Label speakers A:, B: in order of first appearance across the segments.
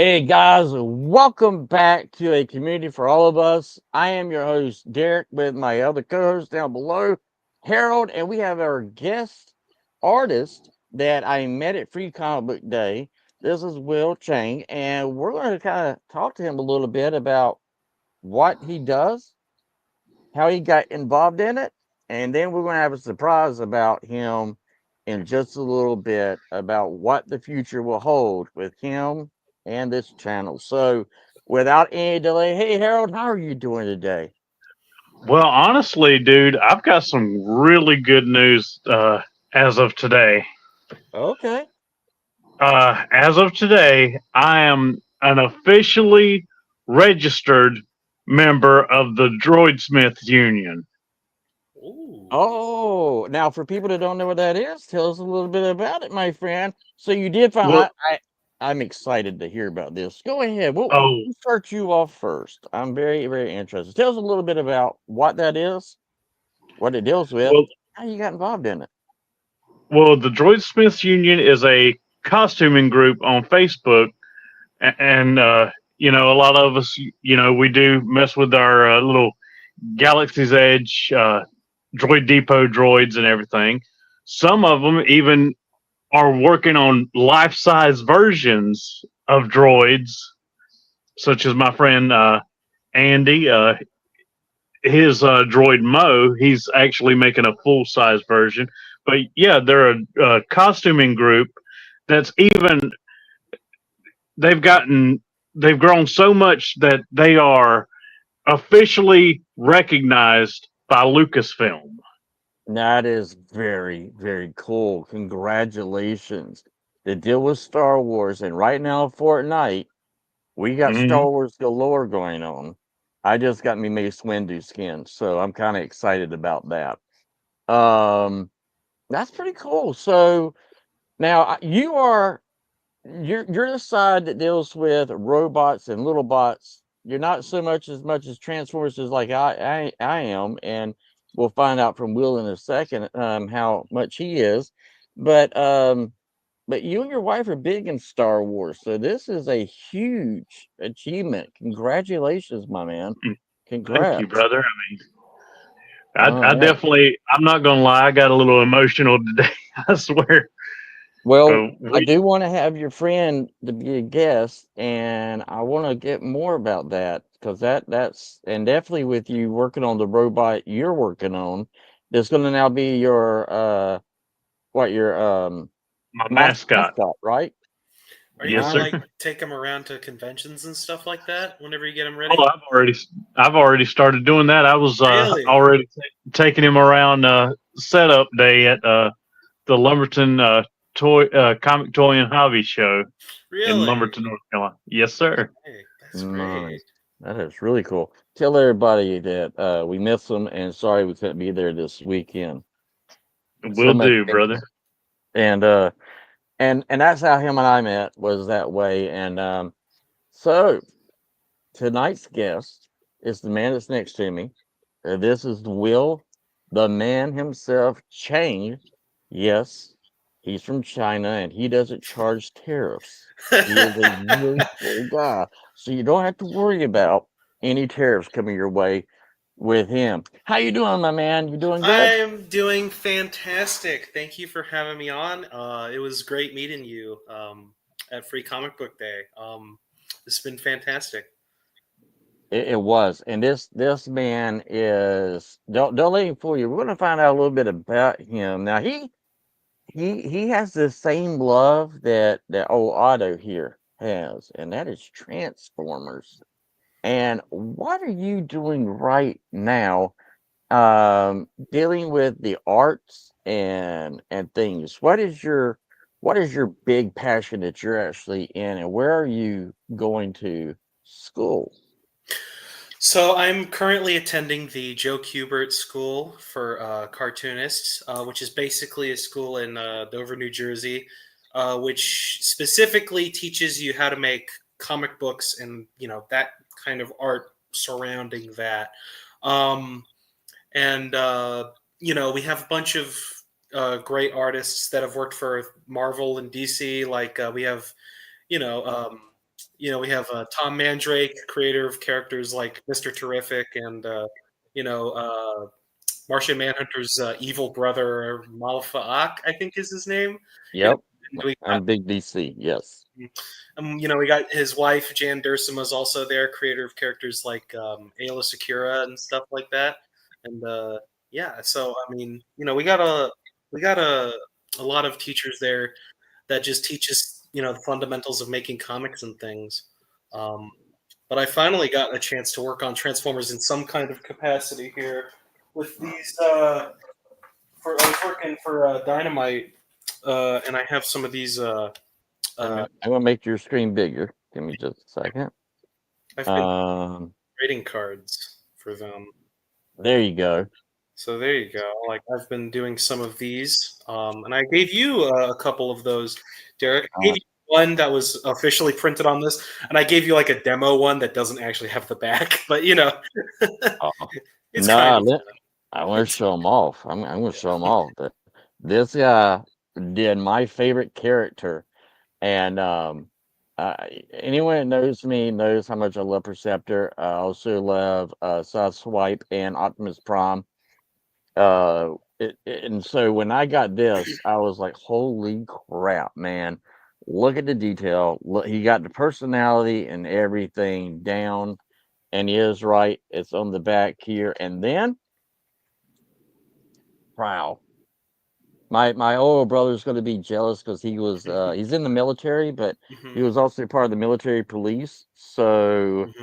A: Hey guys, welcome back to a community for all of us. I am your host, Derek, with my other co host down below, Harold, and we have our guest artist that I met at Free Comic Book Day. This is Will Chang, and we're going to kind of talk to him a little bit about what he does, how he got involved in it, and then we're going to have a surprise about him in just a little bit about what the future will hold with him and this channel. So, without any delay, hey Harold, how are you doing today?
B: Well, honestly, dude, I've got some really good news as of today.
A: Okay.
B: As of today, I am an officially registered member of the Droidsmith Union.
C: Ooh.
A: Oh, now for people that don't know what that is, tell us a little bit about it, my friend. So you did find
B: Well,
A: I'm excited to hear about this. Go ahead.
B: oh,
A: We'll start you off first. I'm very, very interested. Tell us a little bit about what that is, what it deals with,
B: well,
A: how you got involved in it.
B: the Droidsmith Union is a costuming group on Facebook, and a lot of us, we do mess with our little Galaxy's Edge Droid Depot droids and everything. Some of them even are working on life size versions of droids, such as my friend Andy. His droid Mo, he's actually making a full size version. But yeah, they're a costuming group that's even they've gotten they've grown so much that they are officially recognized by Lucasfilm.
A: That is very, very cool. Congratulations. The deal with Star Wars, and right now, Fortnite, we got
B: Hmm.
A: Star Wars galore going on. I just got me Mace Windu skin, so I'm kind of excited about that. Um, that's pretty cool. So now you're the side that deals with robots and little bots. You're not so much as Transformers as like I am, and we'll find out from Will in a second how much he is. But but you and your wife are big in Star Wars, so this is a huge achievement. Congratulations, my man.
B: Thank you,
A: Congrats.
B: brother.
A: All
B: I
A: right.
B: definitely, I'm not gonna lie, I got a little emotional today. I swear.
A: Well, I
B: We
A: do want to have your friend to be a guest, and I want to get more about that because that's and definitely with you working on the robot you're working on, there's going to now be your what your
B: my mascot.
A: mascot, right?
C: Are you
B: Yes,
C: gonna
B: sir.
A: Nice.
C: like take them around to conventions and stuff like that whenever you get them
B: Oh,
C: ready?
B: I've already started doing that. I was
C: Really?
B: already taking him around setup day at the Lumberton comic toy and hobby show in
C: Really?
B: Lumberton, North Carolina. Yes, sir.
C: Hey, that's great.
A: Nice. That is really cool. Tell everybody that we miss them and sorry we couldn't be there this weekend. So
B: Will
A: much
B: do, brother.
A: and and that's how him and I met was that way. And so tonight's guest is the man that's next to me. This is Will, the man himself, Chang. Yes, he's from China and he doesn't charge tariffs. He is a really cool guy. So you don't have to worry about any tariffs coming your way with him. How you doing, my man? You doing good?
C: I'm doing fantastic. Thank you for having me on. It was great meeting you at Free Comic Book Day. It's been fantastic.
A: It was. And this man is don't let him fool you. We're gonna find out a little bit about him. Now he has the same love that old Otto here has, and that is Transformers. And what are you doing right now, dealing with the arts and things? What is your big passion that you're actually in, and where are you going to school?
C: So I'm currently attending the Joe Kubert School for Cartoonists, which is basically a school in Dover, New Jersey, which specifically teaches you how to make comic books and that kind of art surrounding that. Um, and we have a bunch of great artists that have worked for Marvel and DC. Like we have, you know. we have Tom Mandrake, creator of characters like Mr. Terrific and you know Martian Manhunter's evil brother Malfaak, I think is his name. You know,
A: Yep.
C: and we got
A: I'm big DC. Yes.
C: we got his wife Jan Dursema's also there, creator of characters like Ayla Secura and stuff like that. And yeah, so I mean, we got a lot of teachers there that just teach us, the fundamentals of making comics and things. Um, but I finally got a chance to work on Transformers in some kind of capacity here with these. I was working for Dynamite, and I have some of these.
A: I'm gonna make your screen bigger. Give me just a second.
C: I've been
A: Um,
C: trading cards for them.
A: there you go.
C: So there you go. Like I've been doing some of these, and I gave you a couple of those, Derek. I gave you one that was officially printed on this, and I gave you like a demo one that doesn't actually have the back, but
A: Oh,
C: it's
A: nah,
C: kind of.
A: I want to show them off. I'm gonna show them off. But this guy did my favorite character, and anyone that knows me knows how much I love Perceptor. I also love Sideswipe and Optimus Prime. And so when I got this, I was like, "Holy crap, man! Look at the detail. Look, he got the personality and everything down, and he is right. It's on the back here, and then, wow." My older brother's going to be jealous because he's in the military, but he
C: Mhm,
A: was also part of the military police. So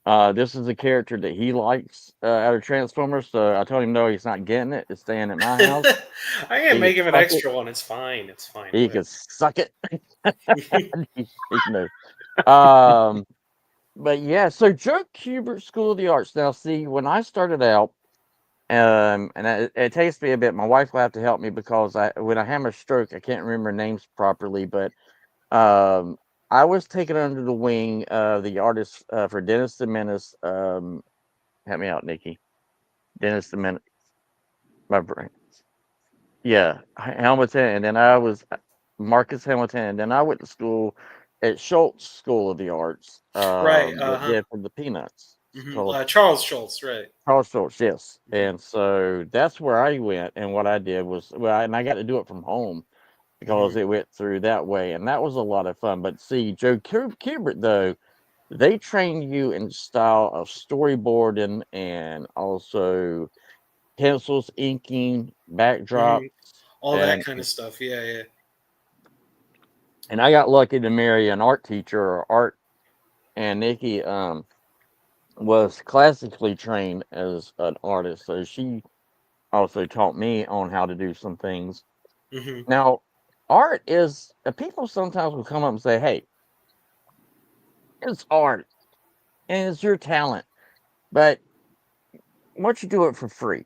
C: mhm.
A: this is a character that he likes out of Transformers. So I told him no, he's not getting it. It's staying at my house.
C: I can
A: He can
C: make him an
A: suck it.
C: extra one. It's fine. It's fine.
A: He can suck it. He knows. Um, but yeah, so Joe Kubert School of the Arts. Now, see, when I started out, and it takes me a bit. My wife will have to help me because when I had my stroke, I can't remember names properly, but I was taken under the wing of the artist for Dennis the Menace. Help me out, Nikki. Dennis the Menace. My brain. Yeah, Hamilton, and then I was Marcus Hamilton, and then I went to school at Schultz School of the Arts.
C: Right.
A: That
C: Uh-huh.
A: did for the Peanuts. It's called
C: Charles Schultz. Right.
A: Charles Schultz, yes.
C: Mhm.
A: And so that's where I went, and what I did was, and I got to do it from home because
C: Mhm.
A: it went through that way, and that was a lot of fun. But see, Joe Kubert, though, they train you in style of storyboarding and also pencils, inking, backdrops,
C: Mhm. All that
A: and
C: kind of stuff. Yeah. Yeah.
A: I got lucky to marry an art teacher or art, and Nikki was classically trained as an artist, so she also taught me on how to do some things.
C: Mhm.
A: Now, art is people sometimes will come up and say, "Hey, it's art and it's your talent, but why don't you do it for free?"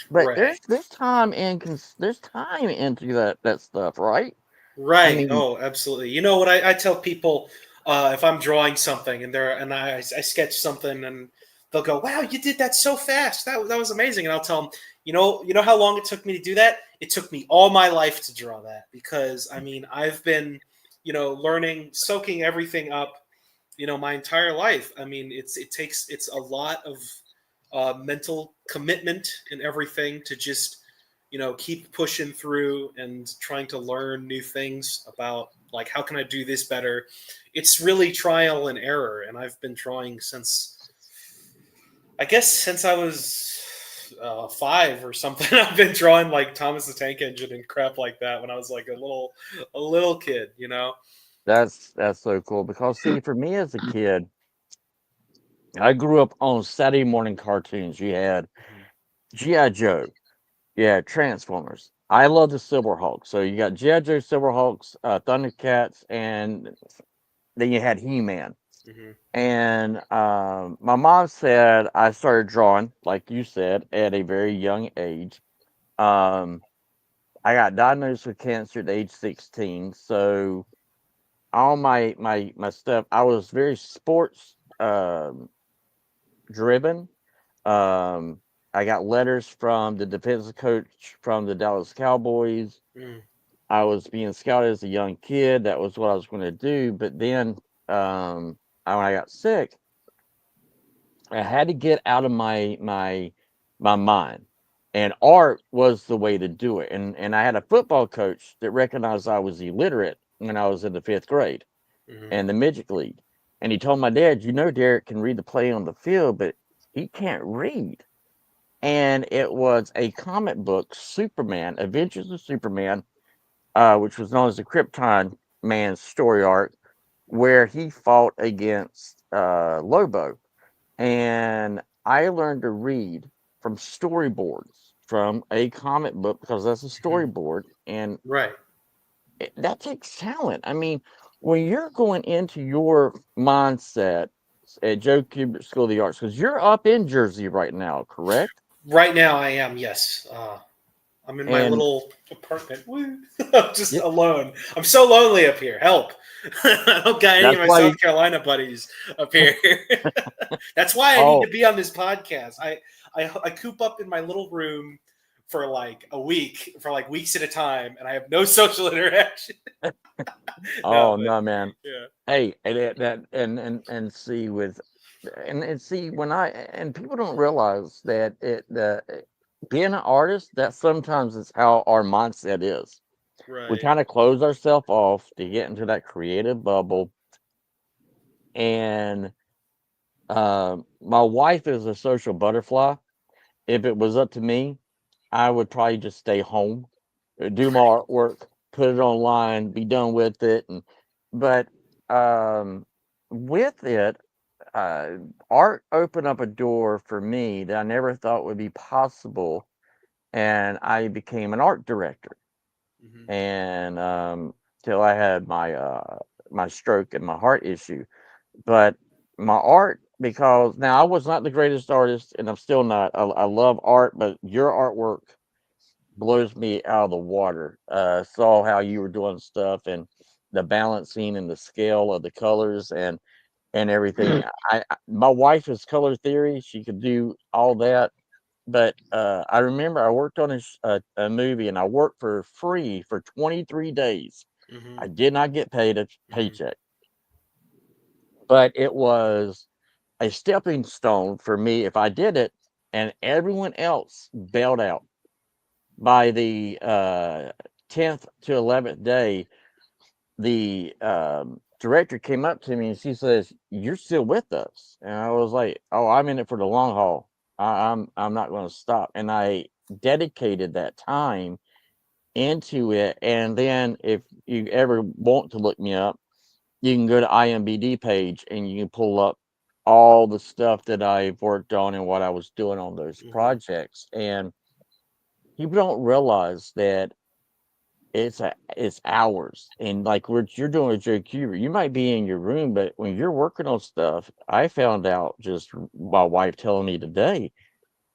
A: But
C: Right.
A: there's time in there's time into that stuff, right? I
C: Right.
A: mean,
C: Oh, absolutely. You know what I tell people if I'm drawing something and I sketch something and they'll go, "Wow, you did that so fast. That was amazing." And I'll tell them, you know how long it took me to do that? It took me all my life to draw that because I mean I've been, learning, soaking everything up, my entire life. I mean it's a lot of mental commitment and everything to just keep pushing through and trying to learn new things about like how can I do this better. It's really trial and error, and I've been drawing since I was 5 or something. I've been drawing like Thomas the Tank Engine and crap like that when I was like a little kid.
A: that's so cool because see, for me as a kid, I grew up on Saturday morning cartoons. You had
C: Mhm.
A: G.I. Joe, yeah, Transformers. I love the Silverhawks. So you got G.I. Joe, Silverhawks, Thundercats, and then you had He-Man.
C: Mhm.
A: And my mom said I started drawing, like you said, at a very young age. Um, I got diagnosed with cancer at age 16. So all my stuff, I was very sports driven. Um, I got letters from the defensive coach from the Dallas Cowboys.
C: Mhm.
A: I was being scouted as a young kid. That was what I was going to do. But then when I got sick, I had to get out of my mind, and art was the way to do it. And I had a football coach that recognized I was illiterate when I was in the 5th grade
C: Mhm.
A: and the midget league, and he told my dad, Derek can read the play on the field, but he can't read. And it was a comic book, Superman, Adventures of Superman, which was known as the Krypton Man's story arc, where he fought against Lobo. And I learned to read from storyboards from a comic book because that's a
C: Mhm.
A: storyboard, and
C: Right.
A: that takes talent. I mean, when you're going into your mindset at Joe Kubert School of the Arts, because you're up in Jersey right now, correct?
C: Right now, I am. Yes. I'm in my
A: And
C: little apartment. Woo. I'm just
A: yeah,
C: alone. I'm so lonely up here. Help. I don't got any of
A: that's
C: my
A: why.
C: South Carolina buddies up here. That's why I need to
A: Oh,
C: be on this podcast. I coop up in my little room for like a week, for like weeks at a time, and I have no social interaction. No,
A: oh
C: but
A: no, man.
C: yeah.
A: Hey, and that and see with and see when I and people don't realize that being an artist, that sometimes is how our mindset is. We
C: Right.
A: kind of close ourselves off to get into that creative bubble. And my wife is a social butterfly. If it was up to me, I would probably just stay home, do my artwork, put it online, be done with it. And but um, with it, uh, art opened up a door for me that I never thought would be possible, and I became an art director.
C: Hmm.
A: And till I had my stroke and my heart issue, but my art, because now I was not the greatest artist, and I'm still not. I love art, but your artwork blows me out of the water. Saw how you were doing stuff and the balancing and the scale of the colors and everything. My wife is color theory; she could do all that. But I remember I worked on a movie, and I worked for free for 23 days.
C: Hmm.
A: I did not get paid a
C: Hmm.
A: paycheck, but it was a stepping stone for me if I did it, and everyone else bailed out. By the 10th to 11th day, the director came up to me and she says, "You're still with us." And I was like, "Oh, I'm in it for the long haul. I'm not going to stop." And I dedicated that time into it. And then if you ever want to look me up, you can go to IMBD page and you can pull up all the stuff that I've worked on and what I was doing on those
C: Hmm.
A: projects. And people don't realize that it's hours. And like what you're doing with Joe Cuber, you might be in your room, but when you're working on stuff, I found out just my wife telling me today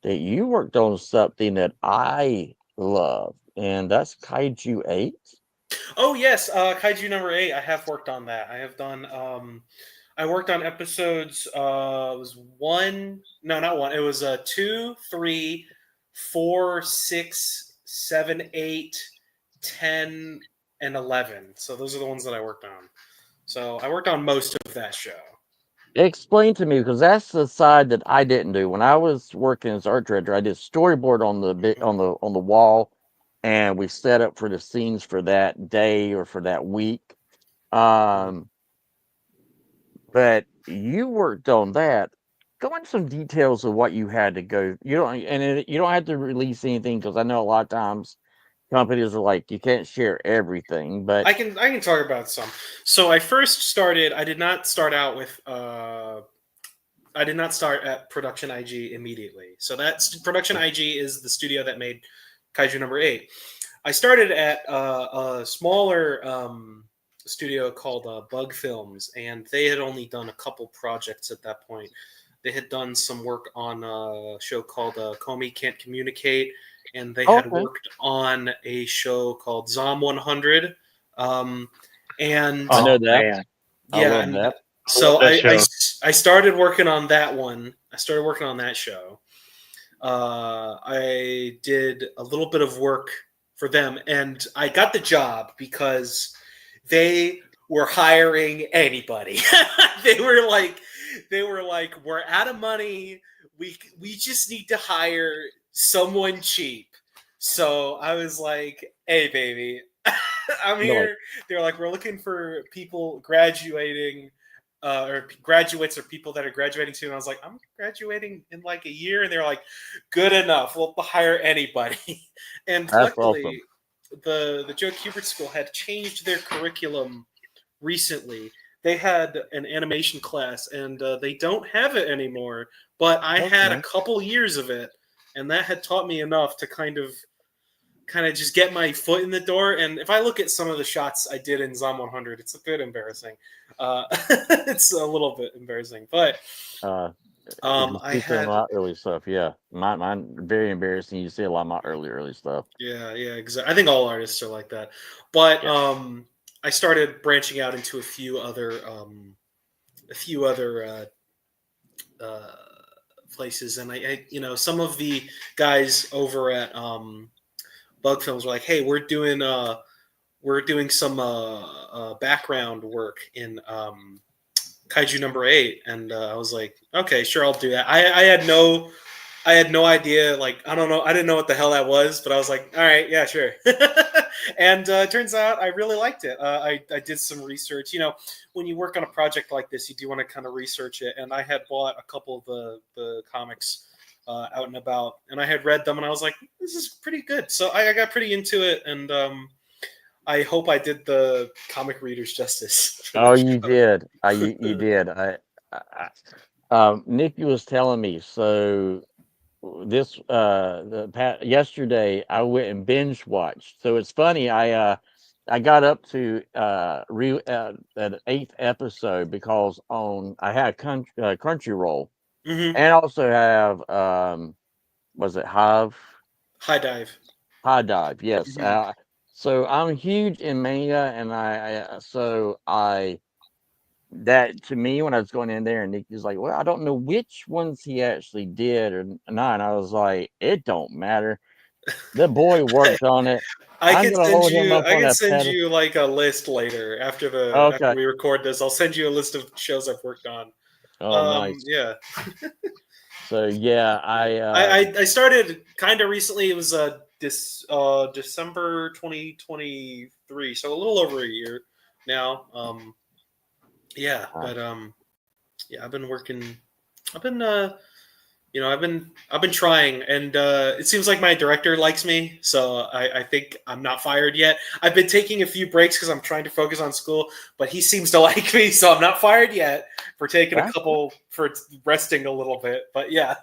A: that you worked on something that I love, and that's Kaiju 8.
C: Oh yes, Kaiju number 8. I have worked on that. I have done. I worked on episodes. It was one. No, not one. It was 2, 3, 4, 6, 7, 8, 10, and 11. So those are the ones that I worked on. So I worked on most of that show.
A: Explain to me, because that's the side that I didn't do. When I was working as art director, I did storyboard on the
C: Mhm.
A: on the wall, and we set up for the scenes for that day or for that week.
C: Mhm.
A: Um, but you worked on that. Go into some details of what you had to go. You don't, you don't have to release anything, because I know a lot of times companies are like, you can't share everything. But
C: I can talk about some. So I first started. I did not start out with. I did not start at Production IG immediately. So that's Production IG is the studio that made Kaiju number 8. I started at a smaller studio called Bug Films, and they had only done a couple projects at that point. They had done some work on a show called Comey Can't Communicate, and they had
A: okay,
C: worked on a show called Zom 100. Um, and
A: I know
B: Oh
A: that.
B: man,
A: I
C: yeah,
A: love
C: and
A: that.
B: I love
C: so
B: that
C: I
B: show.
C: I started working on that one. I started working on that show. I did a little bit of work for them, and I got the job because they we're hiring anybody. they were like, we're out of money. We just need to hire someone cheap. So I was like, hey, baby, I'm
A: You're like,
C: here. They're like, we're looking for people graduating, or graduates or people that are graduating soon. I was like, I'm graduating in like a year. And they're like, good enough. We'll hire anybody. And
A: that's
C: luckily,
A: awesome.
C: the Joe Kubert School had changed their curriculum recently. They had an animation class, and they don't have it anymore. But I had a
A: Okay.
C: couple years of it, and that had taught me enough to kind of just get my foot in the door. And if I look at some of the shots I did in Zom 100, it's a bit embarrassing. It's a little bit embarrassing, but
A: Uh, if you
C: I
A: see some of
C: had
A: my early stuff, yeah, mine very embarrassing. You see a lot of my early stuff.
C: yeah, exactly. I think all artists are like that, but
A: Yeah.
C: I started branching out into a few other uh, places, and some of the guys over at Bug Films were like, "Hey, we're doing some background work in Kaiju number 8," and I was like, "Okay, sure, I'll do that." I had no idea. Like, I don't know. I didn't know what the hell that was, but I was like, all right, yeah, sure. And it turns out I really liked it. I did some research. When you work on a project like this, you do want to kind of research it. And I had bought a couple of the comics out and about, and I had read them, and I was like, this is pretty good. So I got pretty into it, and I hope I did the comic readers justice.
A: Oh, you did. You did. Nikki was telling me so. Yesterday I went and binge watched. So it's funny. I got up to that 8th episode because I had Crunchyroll
C: Mm-hmm.
A: and also have was it
C: High dive.
A: High Dive? Yes.
C: Mm-hmm.
A: So I'm huge in manga, and I that to me when I was going in there, and Nikki's like, well, I don't know which ones he actually did or not. And I was like, it don't matter. The boy worked on it. I'm gonna hold him up
C: I
A: on
C: can
A: that
C: send
A: pedestal.
C: you like a list later after
A: Okay.
C: we record this. I'll send you a list of shows I've worked on.
A: Oh, nice.
C: Yeah.
A: So yeah,
C: I started kind of recently. It was this December 2023, so a little over a year now. Yeah,
A: uh,
C: but yeah, I've been working. I've been I've been trying, and it seems like my director likes me, so I think I'm not fired yet. I've been taking a few breaks because I'm trying to focus on school, but he seems to like me, so I'm not fired yet for taking a
A: that's
C: couple for resting a little bit. But yeah,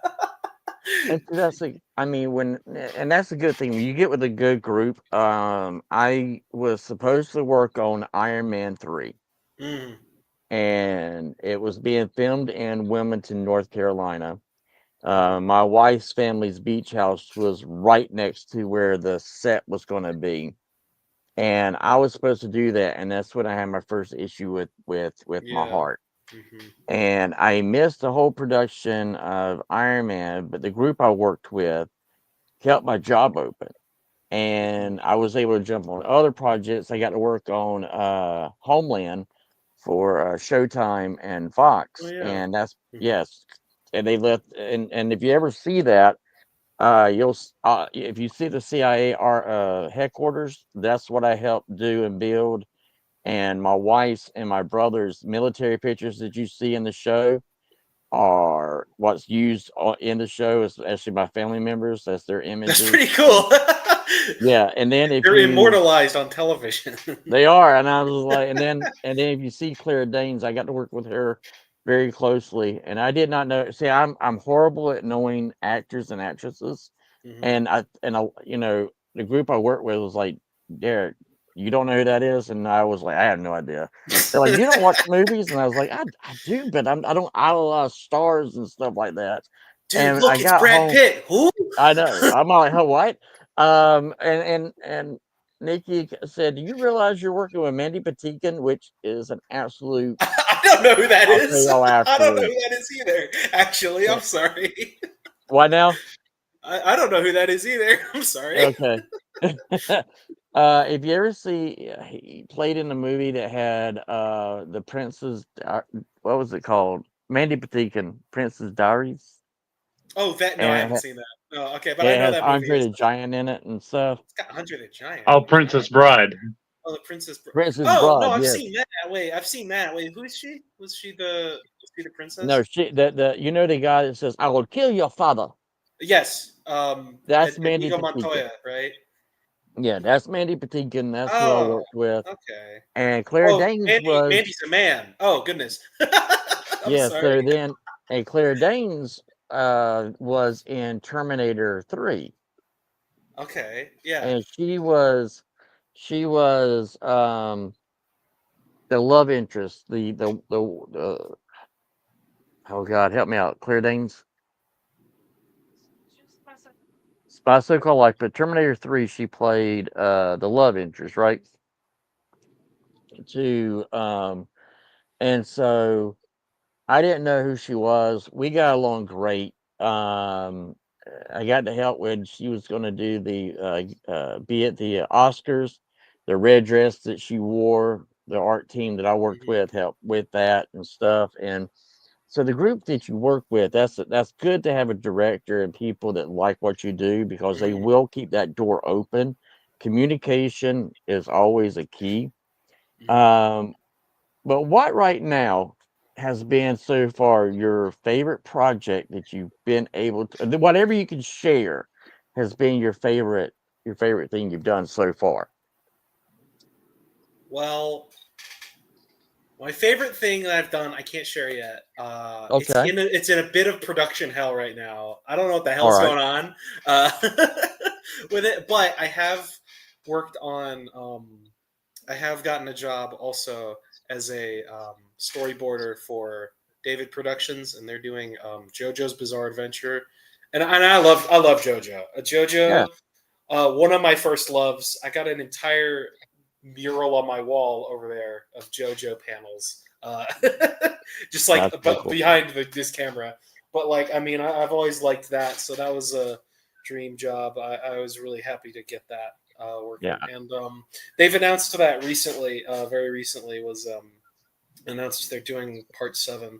A: and that's like I mean and that's a good thing when you get with a good group. I was supposed to work on Iron Man 3,
C: mm,
A: and it was being filmed in Wilmington, North Carolina. My wife's family's beach house was right next to where the set was going to be, and I was supposed to do that, and that's when I had my first issue with my
C: yeah,
A: heart,
C: hmm
A: and I missed the whole production of Iron Man, but the group I worked with kept my job open, and I was able to jump on other projects. I got to work on Homeland for Showtime and
C: oh
A: Fox,
C: yeah,
A: and that's
C: hmm
A: yes, and they left. And if you ever see that, if you see the CIA headquarters, that's what I helped do and build. And my wife's and my brother's military pictures that you see in the show are what's used in the show, especially my family members. That's their
C: that's
A: images.
C: pretty cool.
A: Yeah, and then if
C: They're
A: you
C: immortalized on television.
A: they are, and I was like, and then if you see Claire Danes, I got to work with her very closely, and I did not know. See, I'm horrible at knowing actors and actresses,
C: hmm
A: and the group I worked with was like, Derek, you don't know who that is, and I was like, I have no idea. They're like, you don't watch movies, and I was like, I do, but I don't idolize stars and stuff like that.
C: Dude,
A: And I
C: look, it's
A: got
C: Brad
A: home.
C: Pitt. Who?
A: I know. I'm like, oh, what? And Nikki said, "Do you realize you're working with Mandy Patinkin, which is an absolute?"
C: I don't know who that
A: I'll tell
C: is.
A: y'all
C: I don't know
A: afterwards.
C: who that is either. Actually,
A: Yeah.
C: I'm sorry.
A: Why now?
C: I don't know who that is either. I'm sorry.
A: Okay. If you ever see, he played in the movie that had the Princess. What was it called? Mandy Patinkin, Princess Diaries,
C: Oh, that no, I
A: and
C: haven't seen that. No, okay, but I
A: it
C: know
A: has
C: that movie
A: Andre
C: is.
A: the Giant in it and stuff.
C: It's got Andre the Giant.
B: Oh, Princess Bride.
C: Oh, the Princess.
A: Princess
C: Oh no,
A: Bride,
C: I've
A: yes.
C: seen that. Wait, I've seen that. Wait, who is she? Was she the
A: No,
C: princess?
A: the you know the guy that says, "I will kill your father."
C: Yes.
A: That's Mandy
C: Inigo
A: Patinkin.
C: Montoya, right?
A: Yeah, that's Mandy Patinkin. That's who I
C: Oh,
A: worked with.
C: okay.
A: And Claire
C: Oh,
A: Danes was,
C: Mandy's a man. Oh goodness. I'm
A: yeah.
C: sorry.
A: So then, and Claire Danes was in Terminator 3,
C: Okay. Yeah.
A: and she was the love interest, oh God, help me out, Claire Danes. By so-called life, but Terminator 3, she played the love interest, right? To and so I didn't know who she was. We got along great. I got to help when she was going to do be at the Oscars, the red dress that she wore. The art team that I worked
C: Mhm.
A: with helped with that and stuff. And so the group that you work with, that's good to have a director and people that like what you do because they
C: Mhm.
A: will keep that door open. Communication is always a key.
C: Mhm.
A: Um, but what right now has been so far your favorite project that you've been able to, whatever you can share, has been your favorite thing you've done so far?
C: Well, my favorite thing that I've done, I can't share yet.
A: Okay,
C: It's in a bit of production hell right now. I don't know what the
A: all
C: hell's
A: right.
C: going on uh, with it, but I have worked on. I have gotten a job also as a storyboarder for David Productions, and they're doing JoJo's Bizarre Adventure, and I love JoJo.
A: Yeah,
C: JoJo, one of my first loves. I got an entire mural on my wall over there of JoJo panels, just like
A: that's so cool.
C: behind this camera. But like, I mean, I've always liked that, so that was a dream job. I was really happy to get that
A: Yeah,
C: working, and they've announced that recently. Very recently was announced they're doing part 7,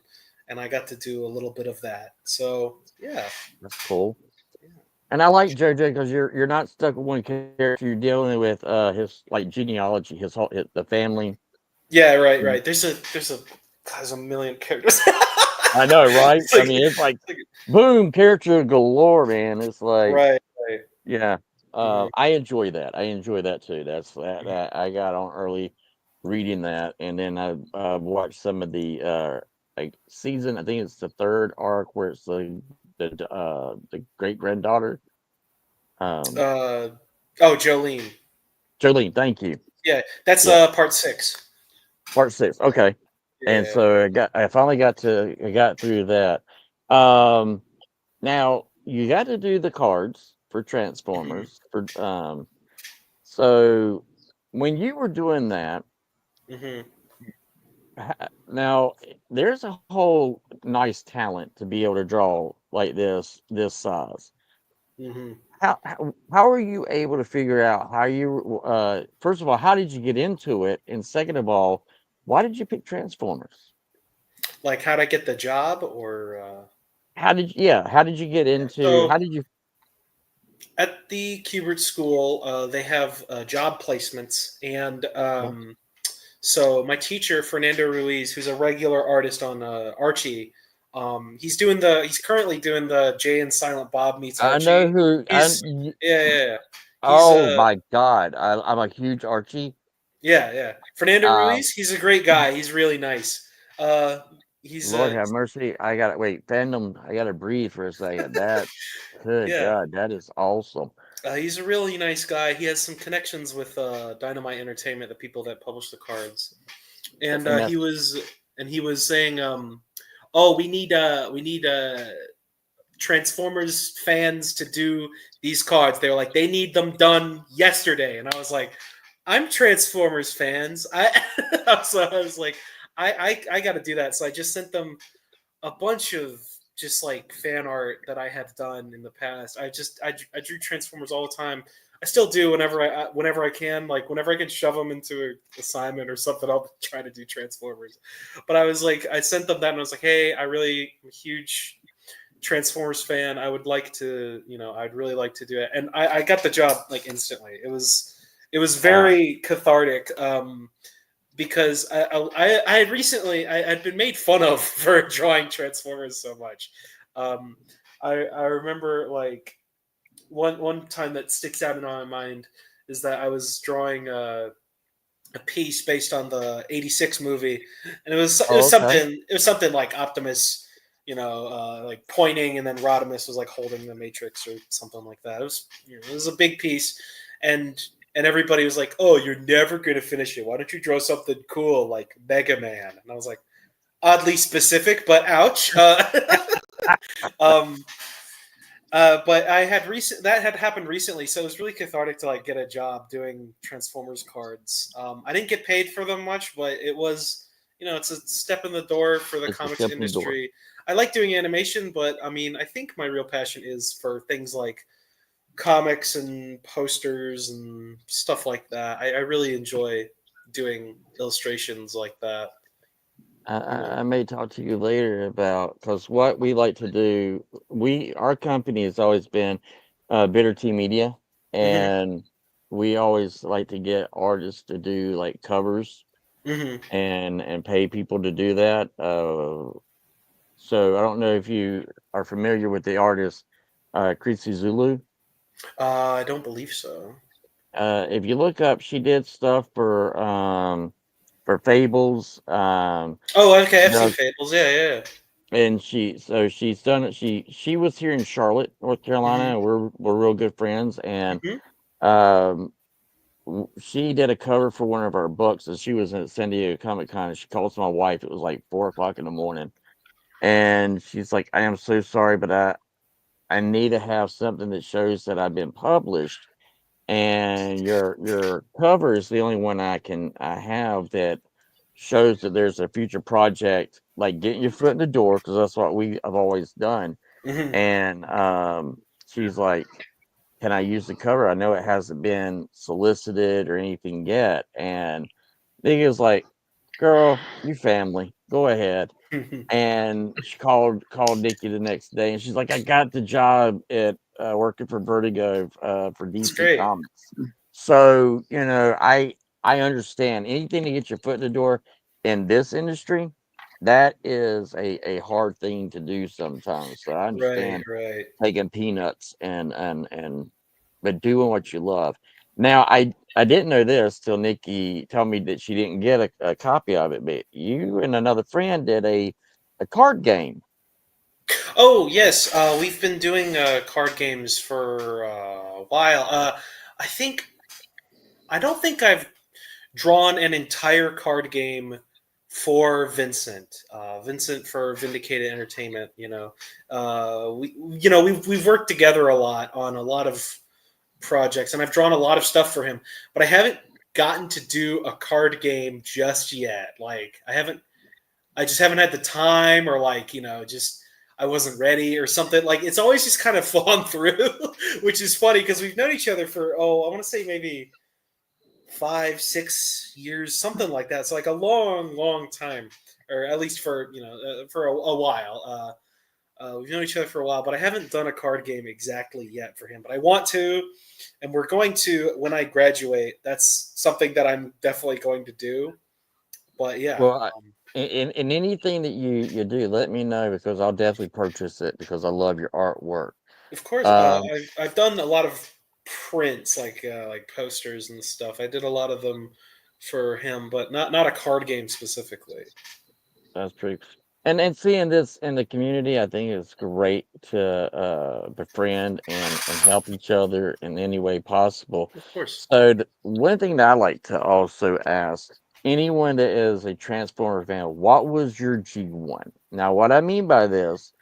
C: and I got to do a little bit of that. So yeah,
A: that's cool.
C: yeah,
A: And I like JoJo because you're not stuck with one character. You're dealing with his like genealogy, the family.
C: yeah, right,
A: Mm.
C: right. There's a million characters.
A: I know, right?
C: It's
A: I
C: like,
A: mean, it's like
C: it's like
A: boom, character galore, man. It's like,
C: right, right.
A: yeah.
C: Mhm,
A: I enjoy that. I enjoy that too.
C: mhm,
A: That I got on early reading that, and then I watched some of the like season. I think it's the third arc where it's the great granddaughter. Um,
C: Uh, oh, Jolene.
A: Jolene, thank you.
C: Yeah, that's
A: Yeah,
C: part 6.
A: part 6. Okay, and
C: Yeah.
A: so I finally I got through that. Um, Now you got to do the cards for
C: Mhm,
A: Transformers so when you were doing that,
C: mhm,
A: now there's a whole nice talent to be able to draw like this size.
C: mhm.
A: How are you able to figure out how you first of all, how did you get into it? And second of all, why did you pick Transformers?
C: Like, how'd I get the job, or
A: How did you get into
C: so
A: how did you
C: at the Kubert School, they have job placements, and so my teacher Fernando Ruiz, who's a regular artist on Archie, he's currently doing the Jay and Silent Bob meets
A: I know
C: Archie.
A: who
C: He's yeah, yeah, yeah. He's
A: oh my god, I'm a huge Archie.
C: yeah, yeah. Fernando
A: Um,
C: Ruiz, he's a great guy. He's really nice. Uh, he's
A: Lord have mercy. I gotta wait, fandom. I gotta breathe for a second. Good
C: yeah.
A: God, that is awesome.
C: He's a really nice guy. He has some connections with Dynamite Entertainment, the people that publish the cards. And
A: And
C: he was saying, "Oh, we need Transformers fans to do these cards." They were like, "They need them done yesterday," and I was like, "I'm Transformers fans." So I was like, "I got to do that." So I just sent them a bunch of just like fan art that I have done in the past. I drew Transformers all the time. I still do whenever I can. Like whenever I can shove them into an assignment or something, I'll try to do Transformers. But I was like, I sent them that and I was like, hey, I really am a huge Transformers fan. I would like to, I'd really like to do it. And I got the job like instantly. It was
A: Wow.
C: very cathartic. Because I had recently I'd been made fun of for drawing Transformers so much. Um, I remember like one time that sticks out in my mind is that I was drawing a piece based on the '86 movie, and
A: Oh, okay.
C: it was something like Optimus, like pointing, and then Rodimus was like holding the Matrix or something like that. It was a big piece, and everybody was like, "Oh, you're never gonna finish it. Why don't you draw something cool like Mega Man?" And I was like, oddly specific, but ouch. Um, but that had happened recently, so it was really cathartic to like get a job doing Transformers cards. I didn't get paid for them much, but it was, it's a step in the door for the
A: It's a
C: comics
A: step in the door.
C: industry. I like doing animation, but I mean, I think my real passion is for things like comics and posters and stuff like that. I really enjoy doing illustrations like that.
A: I may talk to you later about because what we like to do, our company has always been Bitter Tea Media,
C: Hmm.
A: and we always like to get artists to do like covers
C: Hmm.
A: and pay people to do that. So I don't know if you are familiar with the artist Kritsi Zulu.
C: I don't believe so.
A: If you look up, she did stuff for Fables.
C: Oh, okay.
A: She
C: I've seen
A: does,
C: Fables. Yeah, yeah.
A: and she's done it. She was here in Charlotte, North Carolina,
C: Hmm.
A: and we're real good friends. And
C: Hmm.
A: um, she did a cover for one of our books, and she was at San Diego Comic Con. And she calls my wife. It was like 4 o'clock in the morning, and she's like, "I am so sorry, but I need to have something that shows that I've been published." And your cover is the only one I have that shows that there's a future project, like getting your foot in the door, because that's what we have always done.
C: Hmm.
A: And she's like, "Can I use the cover? I know it hasn't been solicited or anything yet." And Nick is like, "Girl, you family, go ahead." And she called Nikki the next day, and she's like, "I got the job at working for Vertigo for
C: That's
A: DC
C: great.
A: Comics." So I understand anything to get your foot in the door in this industry. That is a hard thing to do sometimes. So I
C: Right,
A: understand
C: right.
A: taking peanuts and but doing what you love. Now I didn't know this till Nikki told me that she didn't get a copy of it, but you and another friend did a card game.
C: Oh, yes. We've been doing card games for a while. I think I don't think I've drawn an entire card game for Vincent. Vincent for Vindicated Entertainment. We've worked together a lot on a lot of projects, and I've drawn a lot of stuff for him. But I haven't gotten to do a card game just yet. Like I just haven't had the time, or like just I wasn't ready or something. Like it's always just kind of fallen through, which is funny because we've known each other for I want to say maybe 5, 6 years, something like that. So like a long, long time, or at least for for a while. We've known each other for a while, but I haven't done a card game exactly yet for him. But I want to, and we're going to when I graduate. That's something that I'm definitely going to do. But yeah,
A: Well, in anything that you do, let me know because I'll definitely purchase it because I love your artwork.
C: of course,
A: Um,
C: I've done a lot of prints, like posters and stuff. I did a lot of them for him, but not a card game specifically.
A: that's pretty. And seeing this in the community, I think it's great to befriend and help each other in any way possible.
C: Of course.
A: So one thing that I like to also ask anyone that is a Transformer fan, what was your G1? Now, what I mean by this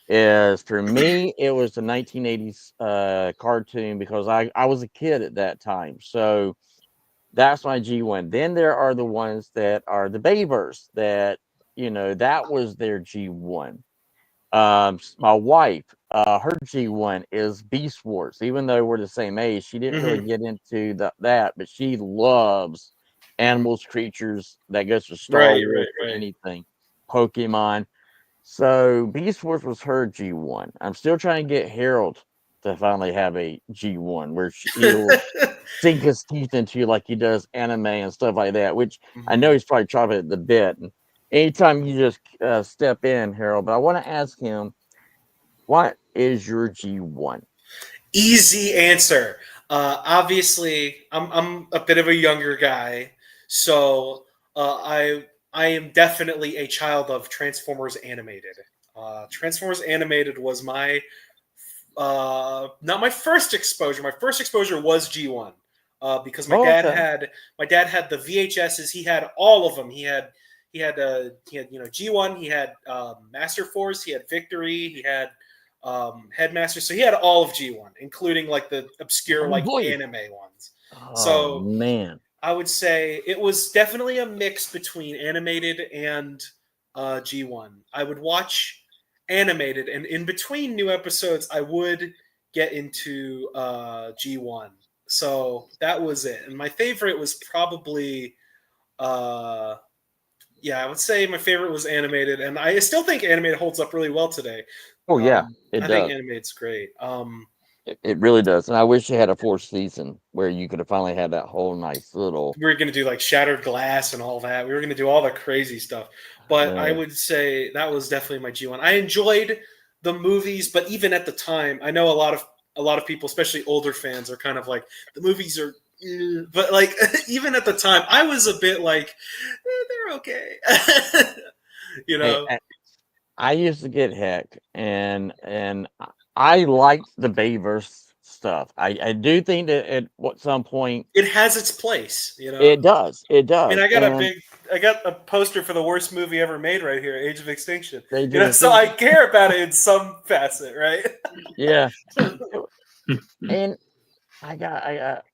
A: is for me, it was the 1980s cartoon because I was a kid at that time. So that's my G1. Then there are the ones that are the Bayverse that, that was their G1. My wife, her G1 is Beast Wars. Even though we're the same age, she didn't really get into that, but she loves animals, creatures that goes to Star
C: Right,
A: Wars
C: right,
A: or
C: right.
A: anything, Pokemon. So Beast Wars was her G1. I'm still trying to get Harold to finally have a G1 where he'll sink his teeth into you like he does anime and stuff like that, which I know he's probably chopping at the bit. And anytime you just step in, Harold, but I want to ask him, what is your G1?
C: Easy answer. Obviously, I'm a bit of a younger guy, so I am definitely a child of Transformers Animated. Transformers Animated was my not my first exposure. My first exposure was G1 because
A: Oh, okay.
C: my dad had the VHSs. He had all of them. He had G1. He had Master Force. He had Victory. He had Headmaster. So he had all of G1, including like the obscure
A: Oh,
C: like
A: boy.
C: anime ones.
A: Oh,
C: So
A: man.
C: I would say it was definitely a mix between animated and G1. I would watch animated, and in between new episodes, I would get into G1. So that was it. And my favorite was probably, yeah, I would say my favorite was animated, and I still think animated holds up really well today.
A: Oh, yeah, it
C: I think
A: does.
C: animated's great.
A: It really does. And I wish they had a fourth season where you could have finally had that whole nice little.
C: We were going to do like Shattered Glass and all that. We were going to do all the crazy stuff. But I
A: Man.
C: would say that was definitely my G1. I enjoyed the movies, but even at the time, I know a lot of people, especially older fans, are kind of like the movies are. But like even at the time, I was a bit like they're okay, you
A: Hey,
C: know.
A: I used to get heck, and I liked the Bayverse stuff. I do think that at some point
C: It has its place, you know.
A: it does. It
C: I mean,
A: does. And
C: I got a poster for the worst movie ever made right here, Age of Extinction.
A: they
C: You know,
A: do
C: so I care about it in some facet, right?
A: yeah. And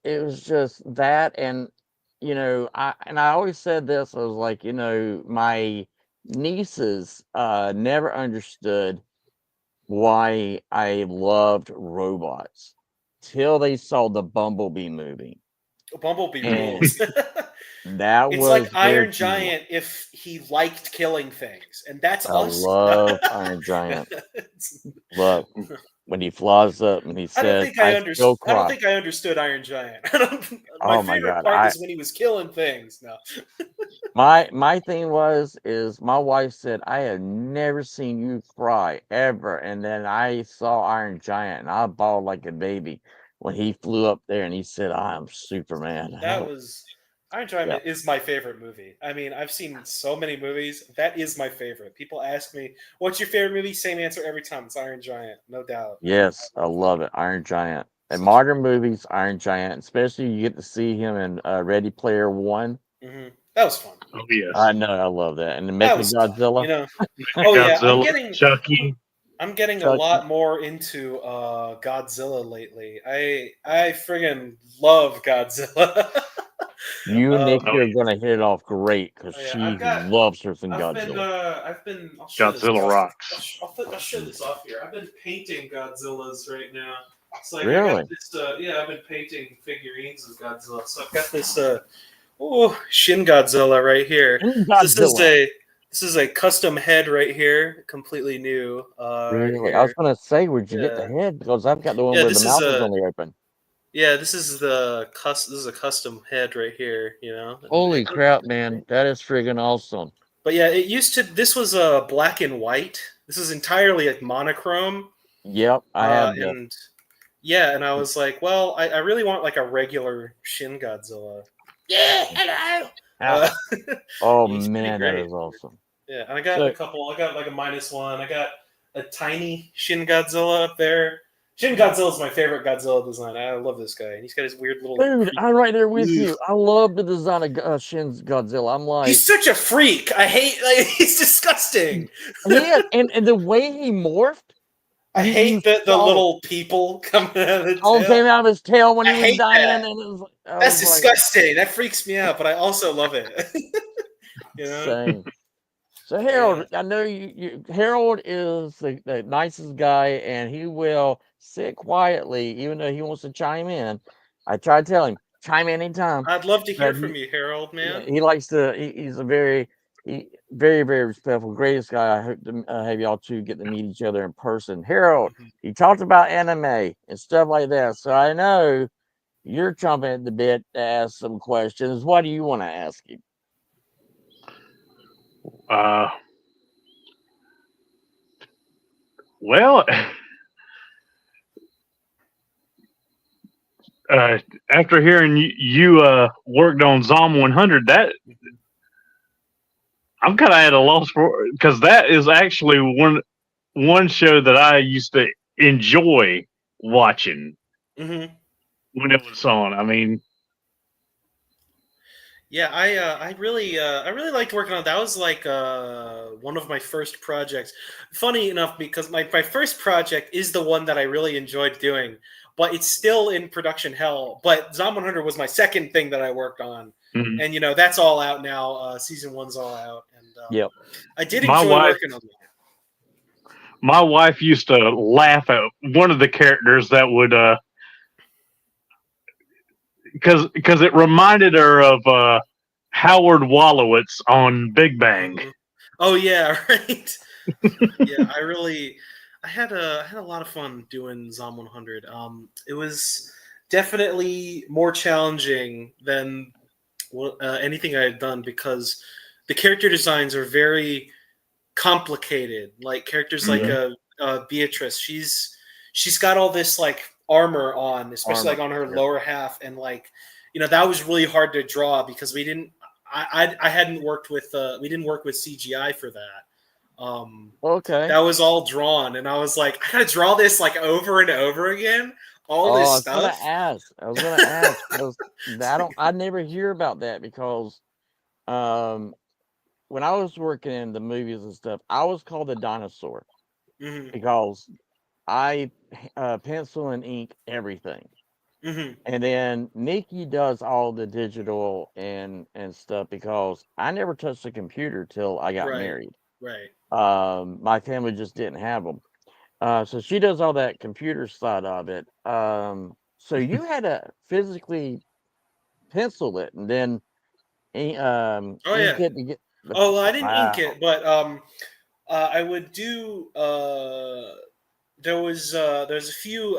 A: it was just that, and I always said this, I was like, my nieces never understood why I loved robots till they saw the Bumblebee movie.
C: Bumblebee
A: And
C: rules.
A: that
C: It's like
A: was their
C: Iron
A: G1.
C: Giant if he liked killing things, and that's
A: I
C: us.
A: love Iron Giant. Love when he flies up and he says, I still
C: I don't
A: cry.
C: think I understood Iron Giant. My
A: Oh my
C: favorite
A: God.
C: part was when he was killing things. No,
A: My thing is my wife said, I have never seen you cry ever. And then I saw Iron Giant and I bawled like a baby when he flew up there and he said, I am Superman.
C: that was Iron
A: Yeah.
C: Giant is my favorite movie. I mean, I've seen so many movies. That is my favorite. People ask me, "What's your favorite movie?" Same answer every time. It's Iron Giant, no doubt.
A: Yes, I love it. Iron Giant. In
C: Such
A: modern movies, Iron Giant, especially you get to see him in Ready Player One.
C: That was fun.
B: Oh yes.
A: I know, I love that. And the
C: That was fun.
A: Mechagodzilla.
C: You know. Oh yeah,
B: Godzilla, Chucky.
C: I'm getting a
A: Chucky.
C: lot more into Godzilla lately. I friggin' love Godzilla.
A: You and
C: Um,
A: Nikki are gonna hit it off great because
C: Oh, yeah,
A: she loves her some Godzilla.
C: I'll show this
B: Godzilla
C: off.
B: rocks.
C: I'll show this off here. I've been painting Godzillas right now. It's like I
A: Really?
C: got this. Yeah, I've been painting figurines of Godzilla. So I've got this. Shin Godzilla right here.
A: Godzilla.
C: This is a custom head right here, completely new. Right
A: Really? I was
C: here.
A: gonna say, where'd you get the
C: Yeah.
A: head? Because I've got the one
C: Yeah,
A: where the
C: this is
A: mouth is
C: a
A: only open.
C: yeah, this is a custom head right here. You know.
A: Holy crap, man! That is friggin' awesome.
C: But yeah, this was black and white. This is entirely like monochrome.
A: Yep, I have the.
C: And yeah, and I was like, well, I really want like a regular Shin Godzilla. Yeah, hello.
A: Oh
C: He's pretty
A: man, that
C: great.
A: is awesome.
C: Yeah, and I got a couple. I got like a -1. I got a tiny Shin Godzilla up there. Shin Godzilla is my favorite Godzilla design. I love this guy, and he's got his weird little.
A: Dude, I'm right there with you. I love the design of Shin's Godzilla. I'm like,
C: He's such a freak. I hate. Like, he's disgusting.
A: yeah, and the way he morphed.
C: I hate the little people coming out of the
A: all
C: tail.
A: came out of his tail when he was dying.
C: That.
A: And it was,
C: That's disgusting. That freaks me out, but I also love it. You know?
A: Same. So Harold, I know Harold is the nicest guy, and he will sit quietly, even though he wants to chime in. I try to tell him chime in anytime,
C: I'd love to hear
A: but
C: from you, Harold,
A: yeah,
C: man.
A: he likes to. He's a very respectful, greatest guy. I hope to have y'all two get to meet each other in person. Harold,
C: Mhm.
A: he talked about anime and stuff like that, so I know you're chomping at the bit to ask some questions. What do you want to ask him?
B: Uh, well, after hearing you worked on Zom 100, that I'm kind of at a loss for, because that is actually one show that I used to enjoy watching
C: Mhm.
B: when it was on. I mean,
C: Yeah, I really liked working on that. Was like one of my first projects. Funny enough, because my first project is the one that I really enjoyed doing, but it's still in production hell. But Zom 100 was my second thing that I worked on,
B: mhm.
C: and that's all out now. Season one's all out, and
A: Yep.
C: I did
B: my
C: enjoy
B: wife
C: working on that.
B: my wife used to laugh at one of the characters that would because it reminded her of Howard Wolowitz on Big Bang.
C: Mhm. Oh yeah, right. Yeah, I had a lot of fun doing Zom 100. It was definitely more challenging than anything I had done because the character designs are very complicated. Like characters like
B: Mhm.
C: Beatrice, she's got all this like armor on, especially like
A: Armor.
C: on her
A: Yep.
C: lower half, and like that was really hard to draw because we didn't. I hadn't worked with we didn't work with CGI for that.
A: Okay.
C: That was all drawn, and I was like, I gotta draw this like over and over again, all
A: Oh,
C: this
A: I was gonna
C: stuff.
A: ask. I was gonna ask because I never hear about that because um when I was working in the movies and stuff, I was called a dinosaur
C: Hmm.
A: because I pencil and ink everything.
C: Hmm.
A: And then Nikki does all the digital and stuff because I never touched a computer till I got
C: Right,
A: married.
C: right.
A: My family just didn't have them. So she does all that computer side of it. So you had to physically pencil it and then
C: Oh
A: ink
C: yeah.
A: it to get the
C: Oh, well, I didn't ink
A: wow.
C: it, but I would do. There's a few.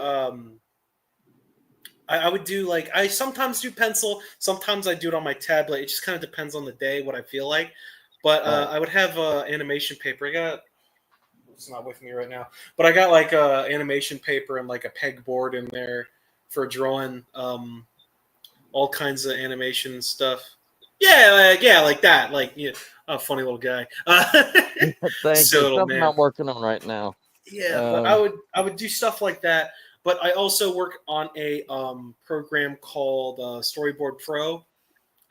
C: I would do like I sometimes do pencil, sometimes I do it on my tablet. It just kind of depends on the day, what I feel like. But
A: Right.
C: I would have animation paper. I got it's not with me right now, but I got like animation paper and like a pegboard in there for drawing all kinds of animation stuff. Yeah, like that. Like a funny little guy,
A: Thank
C: silly
A: you.
C: little
A: Something
C: man.
A: I'm working on right now.
C: Yeah, but
A: Um,
C: I would do stuff like that. But I also work on a program called Storyboard Pro,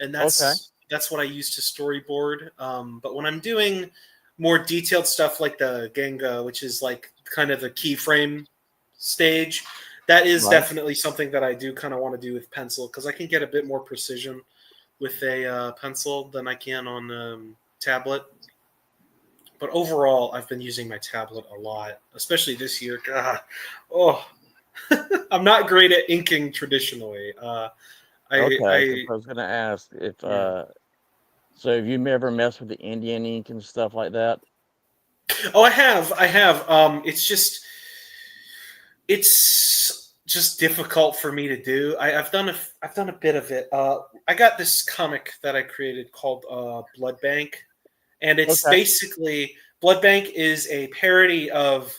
C: and
A: okay.
C: that's what I use to storyboard. But when I'm doing more detailed stuff like the Genga, which is like kind of the keyframe stage, that is
A: Right.
C: definitely something that I do kind of want to do with pencil because I can get a bit more precision with a pencil than I can on tablet. But overall, I've been using my tablet a lot, especially this year. God, oh, I'm not great at inking traditionally.
A: Okay. Because
C: I
A: I was gonna ask if
C: yeah.
A: so have you ever messed with the Indian ink and stuff like that?
C: Oh, I have. I have. It's just difficult for me to do. I've done a bit of it. I got this comic that I created called Blood Bank, and it's
A: Okay.
C: basically Blood Bank is a parody of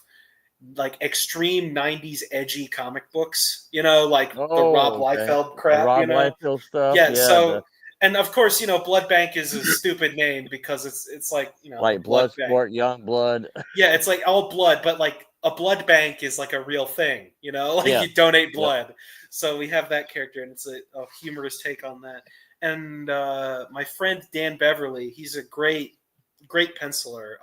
C: like extreme '90s edgy comic books. Like the Rob
A: Oh, okay.
C: Liefeld
A: The
C: crap.
A: Rob Liefeld stuff.
C: Yeah.
A: Yeah.
C: So,
A: The
C: and of course, Blood Bank is a stupid name because it's like a
A: like
C: blood
A: blood
C: bank.
A: sport, young blood.
C: Yeah, it's like all blood, but like a blood bank is like a real thing, like
A: Yeah.
C: you donate
A: Yep.
C: blood. So we have that character, and it's a humorous take on that. And my friend Dan Beverly, he's a great penciler.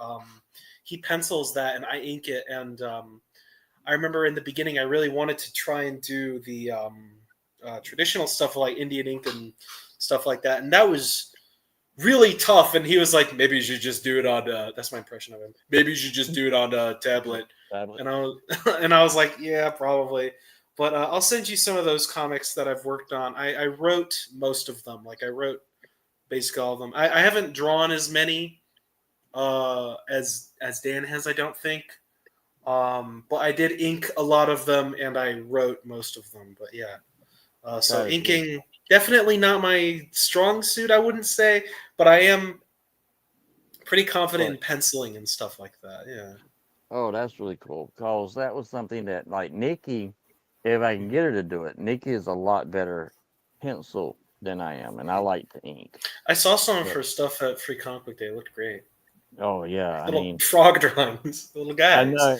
C: He pencils that, and I ink it. And I remember in the beginning, I really wanted to try and do the traditional stuff like Indian ink and stuff like that, and that was really tough, and he was like, maybe you should just do it on. That's my impression of him. Maybe you should just do it on tablet. And I was and I was like, yeah, probably. But I'll send you some of those comics that I've worked on. I wrote most of them. Like I wrote basically all of them. I haven't drawn as many as Dan has, I don't think. But I did ink a lot of them, and I wrote most of them. But yeah, so inking definitely not my strong suit, I wouldn't say, but I am pretty confident in penciling and stuff like that. Yeah.
A: Oh, that's really cool, because that was something that, like, Nikki, if I can get her to do it, Nikki is a lot better pencil than I am, and I like to ink.
C: I saw some of her stuff at Free Comic Book Day. It looked great.
A: Oh yeah,
C: Little frog drawings, little guys.
A: I know,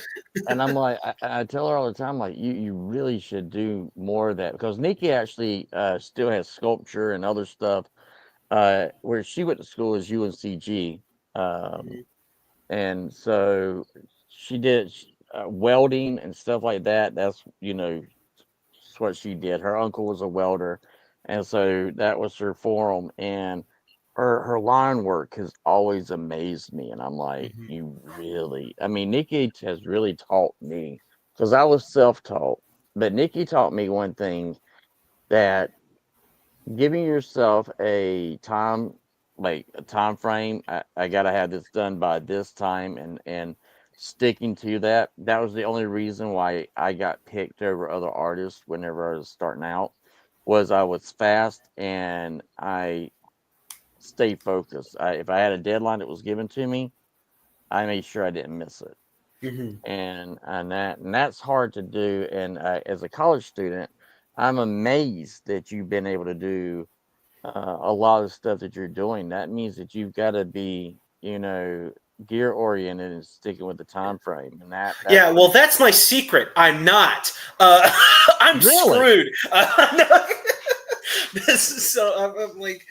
A: and I'm like, I tell her all the time, like, you really should do more of that, because Nikki actually still has sculpture and other stuff. Where she went to school is UNCG, and so she did welding and stuff like that. That's what she did. Her uncle was a welder, and so that was her forum. And her line work has always amazed me. And I'm like, I mean, Nikki has really taught me, because I was self-taught, but Nikki taught me one thing, that giving yourself a time, like a time frame. I gotta have this done by this time, and sticking to that. That was the only reason why I got picked over other artists whenever I was starting out, was I was fast and I stayed focused. If I had a deadline that was given to me, I made sure I didn't miss it. And that's hard to do. And as a college student, I'm amazed that you've been able to do a lot of stuff that you're doing. That means that you've got to be, gear oriented and sticking with the time frame. And
C: yeah, well, that's my secret. I'm not. I'm
A: Really?
C: screwed. So I'm like,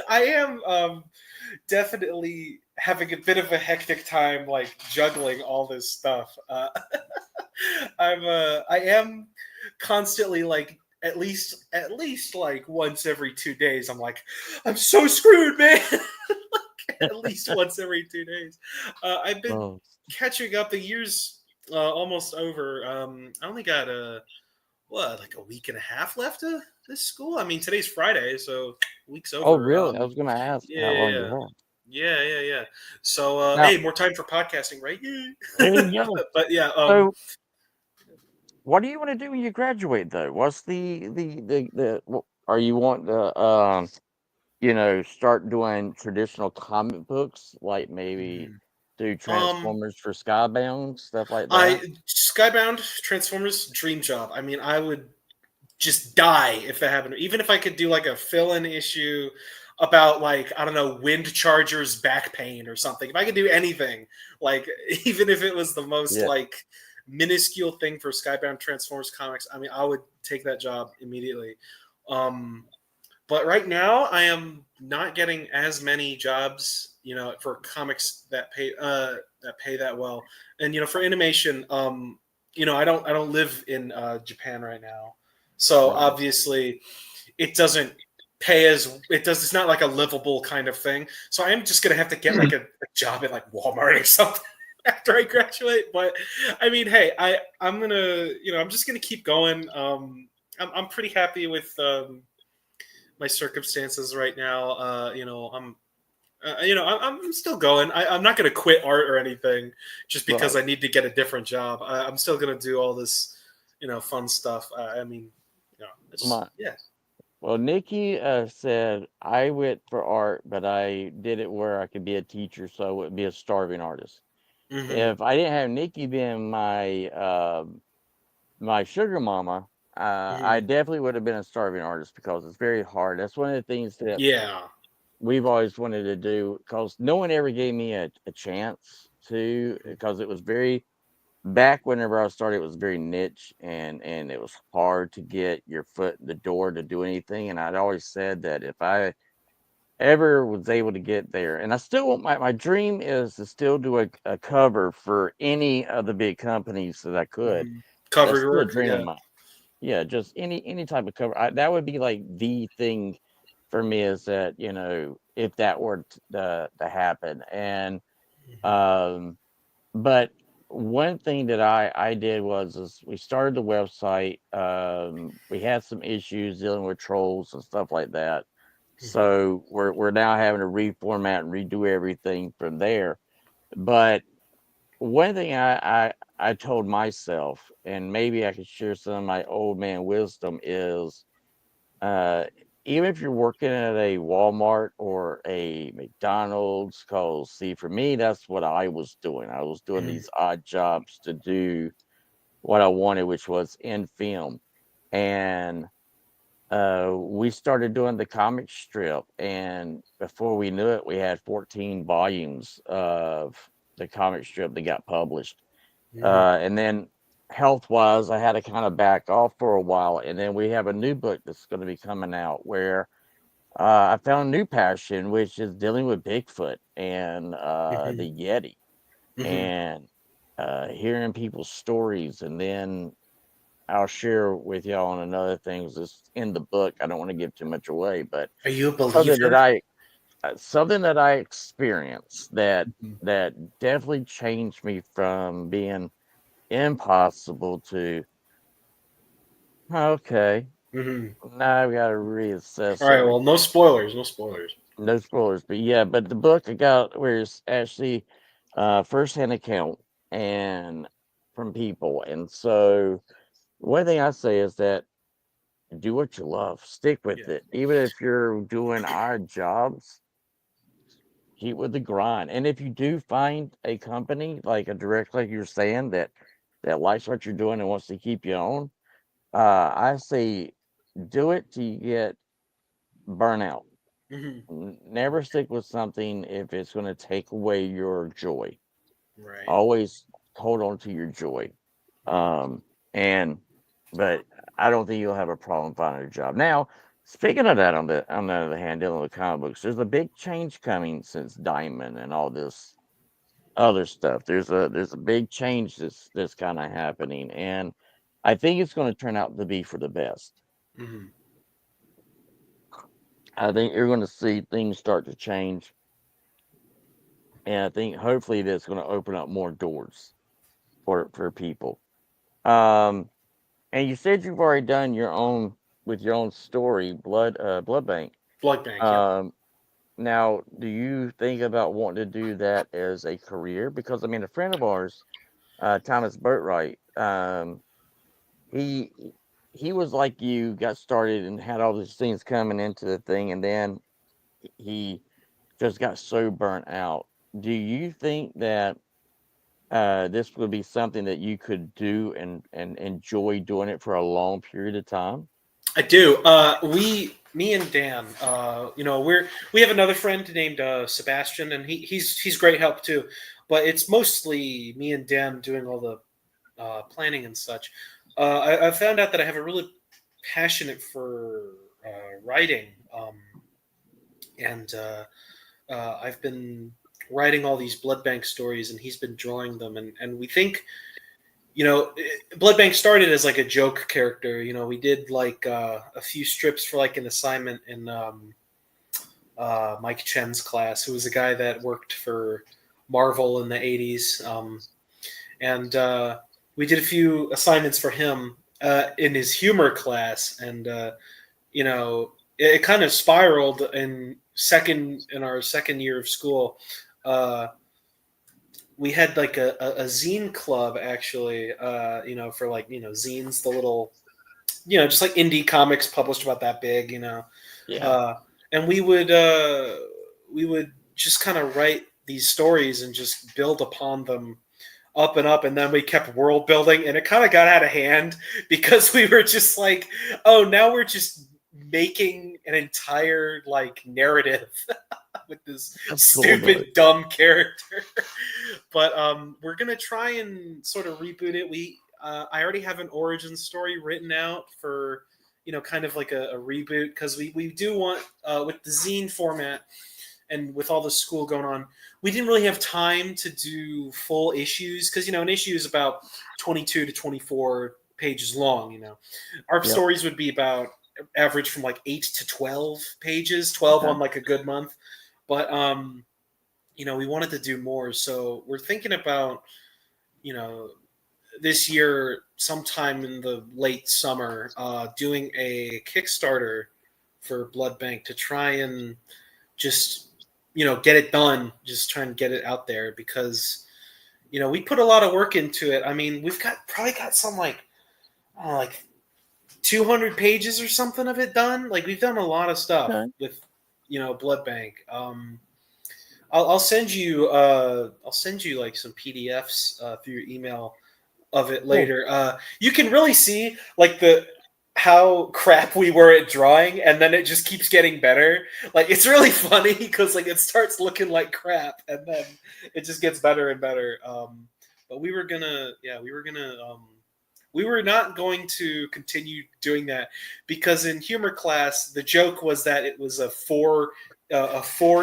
C: I am definitely having a bit of a hectic time, like juggling all this stuff. I am constantly like at least like once every 2 days. I'm like, I'm so screwed, man. Like, at least once every 2 days. I've been catching up. The year's almost over. I only got like a week and a half left of this school. I mean, today's Friday, so week's over.
A: Oh, really? I was going to ask how long you have.
C: Yeah. So, hey, more time for podcasting, right?
A: There you go.
C: But yeah.
A: So, what do you want to do when you graduate, though? What's the are you want to start doing traditional comic books, like maybe do Transformers for Skybound, stuff like that?
C: Skybound, Transformers, dream job. I mean, I would just die if that happened. Even if I could do like a fill-in issue about, like, I don't know, Wind Charger's back pain or something. If I could do anything, like, even if it was the most like minuscule thing for Skybound Transformers comics, I mean, I would take that job immediately. But right now, I am not getting as many jobs, for comics that pay that well. And for animation, I don't live in Japan right now, so obviously, it doesn't pay as it does. It's not like a livable kind of thing. So I am just gonna have to get like a job at like Walmart or something after I graduate. But I mean, hey, I'm gonna I'm just gonna keep going. I'm pretty happy with my circumstances right now. I'm still going. I'm not going to quit art or anything just because I need to get a different job. I'm still going to do all this, fun stuff. I mean, yeah.
A: Well, Nikki said I went for art, but I did it where I could be a teacher, so I wouldn't be a starving artist. If I didn't have Nikki being my my sugar mama, I definitely would have been a starving artist, because it's very hard. That's one of the things that we've always wanted to do, because no one ever gave me a chance to, because it was very, back whenever I started, it was very niche, and it was hard to get your foot in the door to do anything. And I'd always said that if I ever was able to get there, and I still want, my dream is to still do a cover for any of the big companies that I could.
C: Cover work,
A: a dream of mine. Yeah, just any type of cover. That would be like the thing for me is that, you know, if that were to happen. And
C: Mhm.
A: but one thing that I did was is we started the website. We had some issues dealing with trolls and stuff like that.
C: Mhm.
A: So we're now having to reformat and redo everything from there. But one thing I told myself, and maybe I could share some of my old man wisdom, is uh, even if you're working at a Walmart or a McDonald's, cause see, for me, that's what I was doing. I was doing
C: Mhm.
A: these odd jobs to do what I wanted, which was in film. And we started doing the comic strip, and before we knew it, we had 14 volumes of the comic strip that got published.
C: Mhm.
A: And then health wise, I had to kind of back off for a while. And then we have a new book that's going to be coming out where I found a new passion, which is dealing with Bigfoot and
C: Mhm.
A: the Yeti,
C: Mhm.
A: and hearing people's stories. And then I'll share with y'all on another things that's in the book. I don't want to give too much away, but
C: Are you a
A: something that
C: believer?
A: I experienced that
C: Mhm.
A: definitely changed me from being impossible to okay.
C: Mhm.
A: Now we got to
C: All
A: reassess
C: right. Well, no
A: everything.
C: spoilers. No spoilers.
A: No spoilers, but yeah, but the book I got where it's actually first-hand account and from people. And so one thing I say is that do what you love, stick
C: Yeah.
A: with it. Even if you're doing odd jobs, keep with the grind. And if you do find a company like a direct, like you're saying, that likes what you're doing and wants to keep you on, I say do it till you get burnout.
C: Mhm.
A: Never stick with something if it's going to take away your joy.
C: Right.
A: Always hold on to your joy. Um, and but I don't think you'll have a problem finding a job. Now, speaking of that, on the other hand, dealing with comic books, there's a big change coming since Diamond and all this other stuff. There's a big change that's kind of happening, and I think it's going to turn out to be for the best.
C: Mhm.
A: I think you're going to see things start to change, and I think hopefully that's going to open up more doors for people. Um, and you said you've already done your own with your own story, blood bank.
C: Blood bank. Yep.
A: Um, now, do you think about wanting to do that as a career? Because I mean, a friend of ours, Thomas Boatwright, he he was like you, got started and had all these things coming into the thing, and then he just got so burnt out. Do you think that this would be something that you could do and enjoy doing it for a long period of time?
C: I do. Me and Dan. We have another friend named Sebastian, and he's great help too. But it's mostly me and Dan doing all the planning and such. I found out that I have a really passionate for writing, and I've been writing all these blood bank stories, and he's been drawing them, and we think Blood Bank started as like a joke character. We did like a few strips for like an assignment in Mike Chen's class, who was a guy that worked for Marvel in the 80s. And we did a few assignments for him in his humor class. And, it kind of spiraled in our second year of school. Uh, we had like a zine club actually, for like, zines, the little, just like indie comics published about that big,
A: Yeah,
C: uh, and we would just kind of write these stories and just build upon them up and up, and then we kept world building, and it kind of got out of hand because we were just like, oh, now we're just making an entire like narrative with this
A: that's cool though.
C: stupid dumb character. But we're gonna try and sort of reboot it. I already have an origin story written out for kind of like a reboot, because we do want, with the zine format and with all the school going on, we didn't really have time to do full issues, because an issue is about 22 to 24 pages long. Our
A: Yep.
C: stories would be about average from like 8 to 12 pages, 12
A: Okay.
C: on like a good month. But we wanted to do more, so we're thinking about, this year, sometime in the late summer, doing a Kickstarter for Blood Bank to try and just, get it done, just try and get it out there, because, we put a lot of work into it. I mean, we've probably got some like 200 pages or something of it done. Like, we've done a lot of stuff
A: Okay.
C: with, Blood Bank. I'll send you like some PDFs through your email of it later. You can really see like how crap we were at drawing, and then it just keeps getting better. Like, it's really funny because like it starts looking like crap, and then it just gets better and better. But we were not going to continue doing that, because in humor class the joke was that it was a four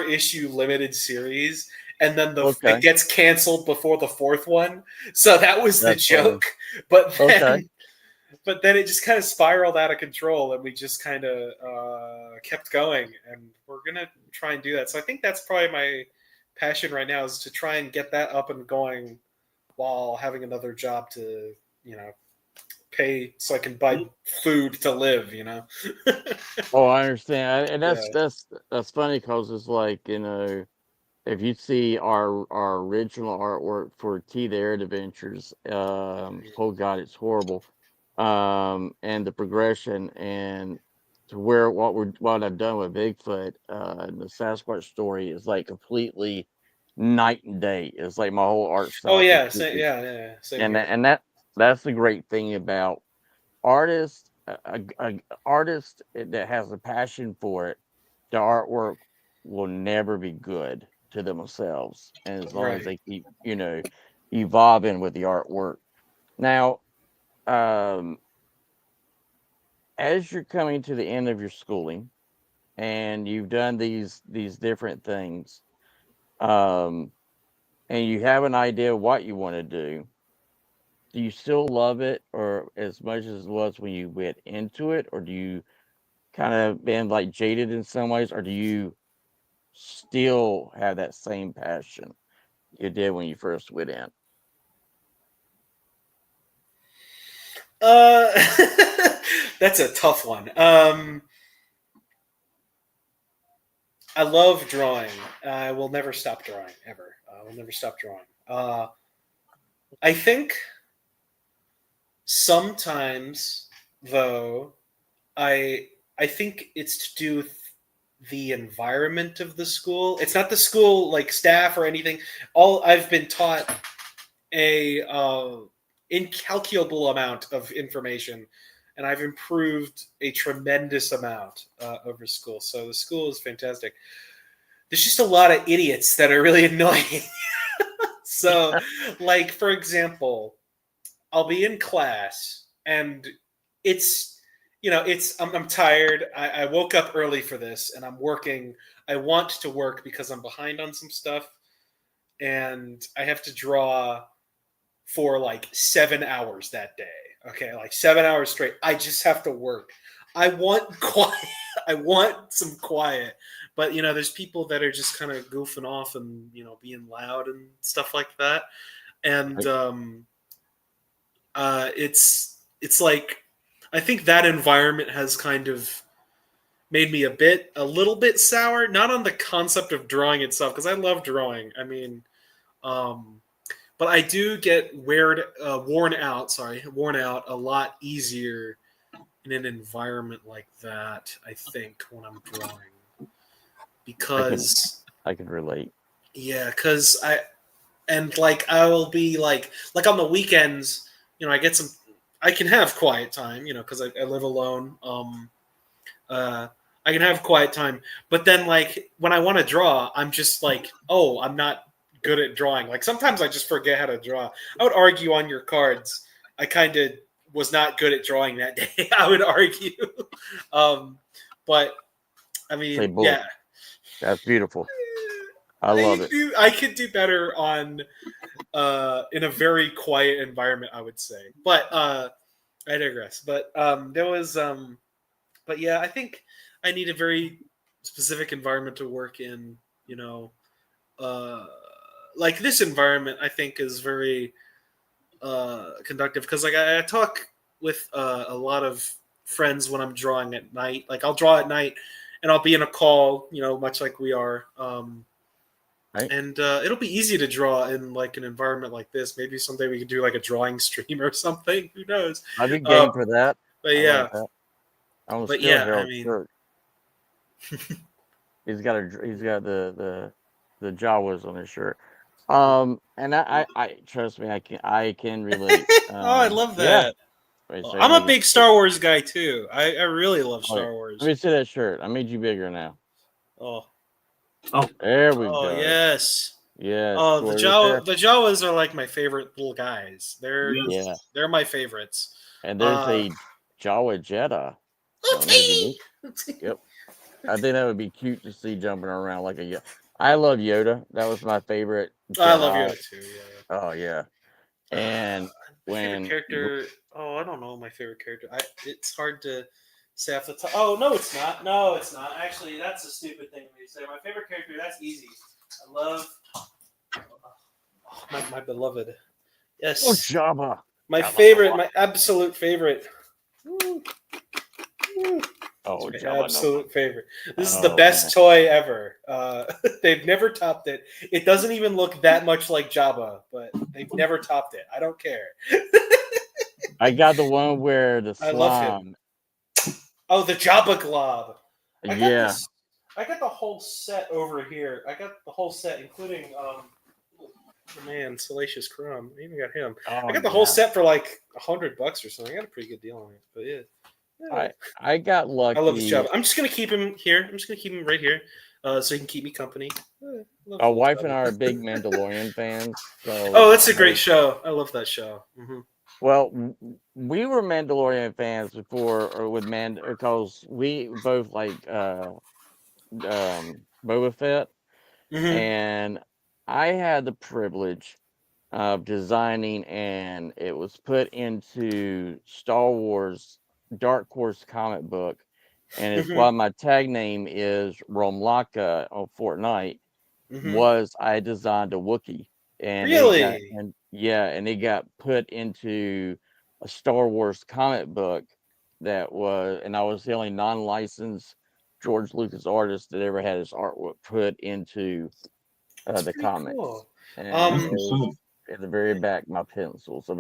C: issue limited series, and then it gets canceled before the fourth one. So that was the joke. But then it just kind of spiraled out of control, and we just kind of kept going, and we're gonna try and do that. So I think that's probably my passion right now, is to try and get that up and going while having another job to pay, so I can buy food to live.
A: Oh, I understand, and
C: Yeah.
A: that's funny, because it's like, if you see our original artwork for T the Air Adventures, oh god, it's horrible. And the progression, and to where what I've done with Bigfoot, and the Sasquatch story is like completely night and day. It's like my whole art style.
C: Oh yeah,
A: completely.
C: same
A: And
C: here.
A: that's the great thing about artists. A artist that has a passion for it, the artwork will never be good to themselves, and as long as
C: Right.
A: they keep evolving with the artwork. Now, as you're coming to the end of your schooling, and you've done these different things, and you have an idea of what you want to do you still love it, or as much as it was when you went into it, or do you kind of been like jaded in some ways, or do you still have that same passion you did when you first went in?
C: That's a tough one. I love drawing. I will never stop drawing, ever. I will never stop drawing. I think sometimes, though, I think it's to do with the environment of the school. It's not the school like staff or anything. All I've been taught a incalculable amount of information, and I've improved a tremendous amount over school. So the school is fantastic. There's just a lot of idiots that are really annoying. So, like, for example, I'll be in class, and it's I'm tired. I woke up early for this, and I'm working. I want to work because I'm behind on some stuff, and I have to draw for like 7 hours that day. Okay, like 7 hours straight. I just have to work. I want quiet. I want some quiet. But there's people that are just kind of goofing off and being loud and stuff like that. And it's like, I think that environment has kind of made me a little bit sour. Not on the concept of drawing itself, because I love drawing. I mean, but I do get worn out a lot easier in an environment like that, I think, when I'm drawing. Because
A: I can relate.
C: Yeah, because I will be like on the weekends, I can have quiet time, because I live alone. I can have quiet time, but then like when I want to draw, I'm just like, oh, I'm not good at drawing. Like sometimes I just forget how to draw. I would argue on your cards, I kind of was not good at drawing that day. I would argue, but I mean, yeah,
A: that's beautiful. I love it.
C: I could do better on in a very quiet environment, I would say. But I digress. But But yeah, I think I need a very specific environment to work in. Like this environment, I think is very conductive because like I talk with a lot of friends when I'm drawing at night. Like I'll draw at night, and I'll be in a call, much like we are.
A: Right.
C: And it'll be easy to draw in like an environment like this. Maybe someday we could do like a drawing stream or something. Who knows?
A: I'd be game for that.
C: But
A: I
C: yeah,
A: like that. I will
C: but
A: steal
C: yeah, I
A: Harold's
C: mean,
A: shirt. He's got the Jawas on his shirt. And I trust me, I can relate.
C: oh, I love
A: Yeah.
C: that.
A: Wait,
C: Well,
A: so
C: I'm
A: let
C: a
A: me
C: big Star Wars guy too. I really love
A: get- wait,
C: Star Wars.
A: Let me see that shirt. I made you bigger now.
C: Oh,
A: There we
C: oh
A: go.
C: yes.
A: Yes.
C: Oh,
A: gorgeous
C: the Jawas are like my favorite little guys. They're
A: Yeah.
C: they're my favorites.
A: And there's a Jawa Jedi. So maybe Yep. I think that would be cute to see jumping around like a. I love Yoda. That was my favorite.
C: I love
A: Jedi.
C: Yoda too. Yeah.
A: Oh yeah. And
C: My favorite
A: when
C: character. Oh, I don't know my favorite character. It's hard to say off the top. Oh no, it's not. No, it's not. Actually, that's a stupid thing for me to say. My favorite character. That's easy. I love my beloved. Yes.
A: oh Jabba.
C: My
A: Jabba
C: favorite.
A: the
C: My absolute favorite. Woo. Woo.
A: Oh
C: My
A: Jabba.
C: absolute favorite. This is
A: Oh,
C: the best toy ever. They've never topped it. It doesn't even look that much like Jabba, but they've never topped it. I don't care.
A: I got the one where the
C: I love him.
A: slime.
C: Oh, the Jabba Glob.
A: Yeah.
C: I got the whole set over here. I got the whole set, including the man, Salacious Crumb. I even got him.
A: Oh,
C: I got the whole set for like $100 or something. I got a pretty good deal on it. But yeah.
A: I got lucky.
C: I love this Jabba. I'm just gonna keep him here. I'm just gonna keep him right here, so he can keep me company.
A: Our wife and I are big Mandalorian fans. So
C: oh, that's a great show. I love that show. Mm-hmm.
A: Well, we were Mandalorian fans before, or with because we both like Boba Fett,
C: Mm-hmm.
A: and I had the privilege of designing, and it was put into Star Wars Dark Horse comic book, and it's why my tag name is Romlaka on Fortnite. Was I designed a Wookiee, and
C: really,
A: it got put into a Star Wars comic book that was, and I was the only non-licensed George Lucas artist that ever had his artwork put into the comics. Cool. And it was at the very back, my pencils of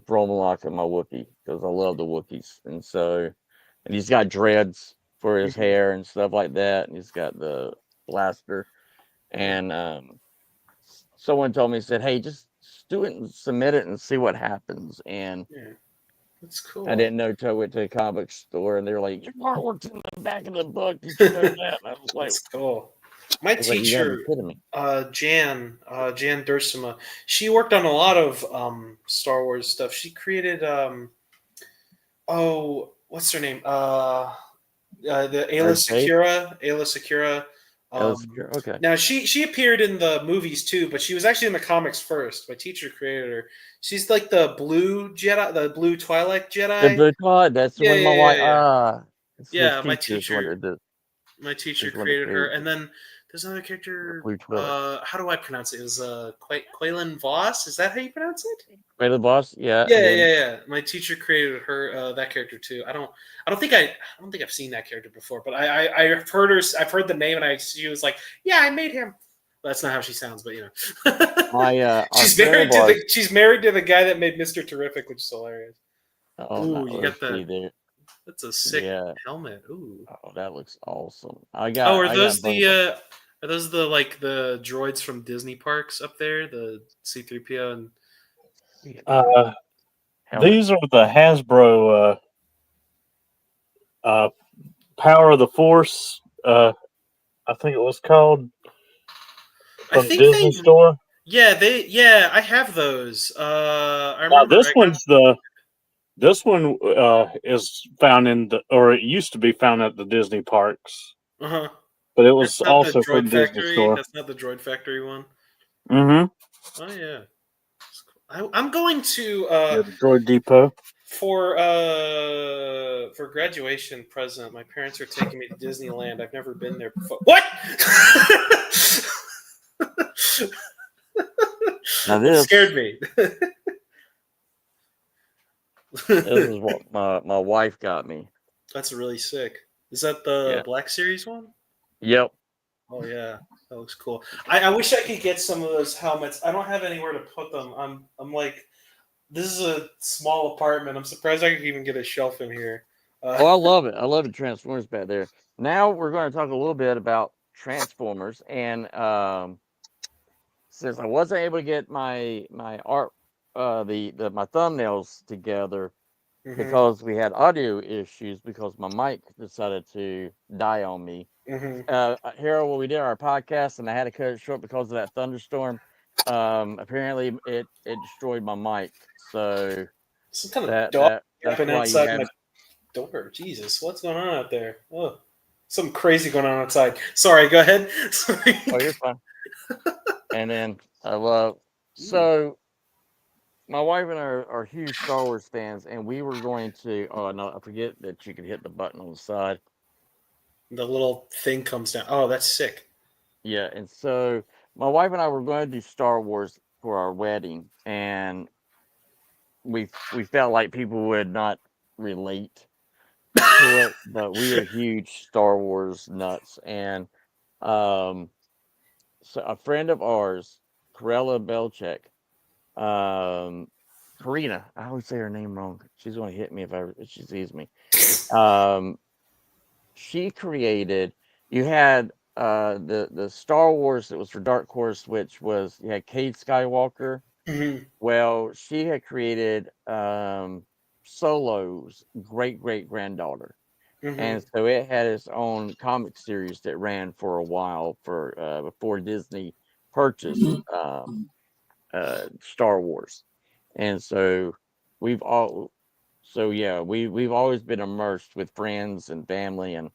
A: Romulok and my Wookiee, because I love the Wookiees, and he's got dreads for his hair and stuff like that, and he's got the blaster, and someone told me, said, hey, just do it and submit it and see what happens. And
C: that's cool.
A: I didn't know till I went to a comic store, and they were like, your artwork's in the back of the book, did you know that? And I was like,
C: that's cool. My teacher, Jan Dursima, she worked on a lot of Star Wars stuff. She created what's her name? The Ayla Secura.
A: Okay.
C: Now she appeared in the movies too, but she was actually in the comics first. My teacher created her. She's like the blue Jedi, the blue Twilight Jedi.
A: The blue Twilight. That's when my wife.
C: My teacher created her, and then there's another character. How do I pronounce it? It was Quaylen Voss. Is that how you pronounce it?
A: Quaylen Voss. Yeah.
C: Yeah. My teacher created her that character too. I don't think I've seen that character before, but I've heard her. I've heard the name, and she was like, "Yeah, I made him." That's not how she sounds, but you know. She's married to the guy that made Mr. Terrific, which is hilarious.
A: Oh,
C: you got that. That's a sick helmet. Ooh.
A: Oh, that looks awesome.
C: Are those the droids from Disney parks up there? The C-3PO and
B: these are the Hasbro Power of the Force. I think it was called from Disney Store.
C: Yeah, I have those. I remember
B: This one is found it used to be found at the Disney parks.
C: Uh-huh.
B: But it was also from Disney Store.
C: That's not the Droid Factory one?
B: Mm-hmm.
C: Oh, yeah. Cool. I'm going to...
B: the Droid Depot.
C: For for graduation present, my parents are taking me to Disneyland. I've never been there before. What?
A: Now
C: That scared me.
A: this is what my wife got me.
C: That's really sick. Is that the
A: Yeah.
C: Black Series one?
A: Yep.
C: Oh yeah, that looks cool. I wish I could get some of those helmets. I don't have anywhere to put them. I'm like, this is a small apartment. I'm surprised I could even get a shelf in here.
A: Oh, I love it. I love the Transformers back there. Now we're going to talk a little bit about Transformers, and since I wasn't able to get my art, my thumbnails together
C: Mhm,
A: because we had audio issues because my mic decided to die on me.
C: mhm.
A: Harold, when we did our podcast, and I had to cut it short because of that thunderstorm. Apparently it destroyed my mic, so
C: Some kind of
A: that
C: dog
A: that's
C: yapping
A: why you
C: outside
A: had.
C: my door. Jesus, what's going on out there? Oh, something crazy going on outside. Sorry, go ahead. Sorry.
A: Oh, you're fine. And then I love so. My wife and I are huge Star Wars fans, and we were going to. Oh no, I forget that you could hit the button on the side.
C: The little thing comes down. Oh, that's sick.
A: Yeah, and so my wife and I were going to do Star Wars for our wedding, and we felt like people would not relate to it, but we are huge Star Wars nuts, and um, so a friend of ours, Corella Belchek, um, Karina, I always say her name wrong. She's going to hit me if she sees me. She created. You had the Star Wars that was for Dark Horse, which was you had Cade Skywalker.
C: Mhm.
A: Well, she had created Solo's great granddaughter, and
C: Mhm.
A: so it had its own comic series that ran for a while for before Disney purchased Star Wars, and so we've all so yeah we've always been immersed with friends and family and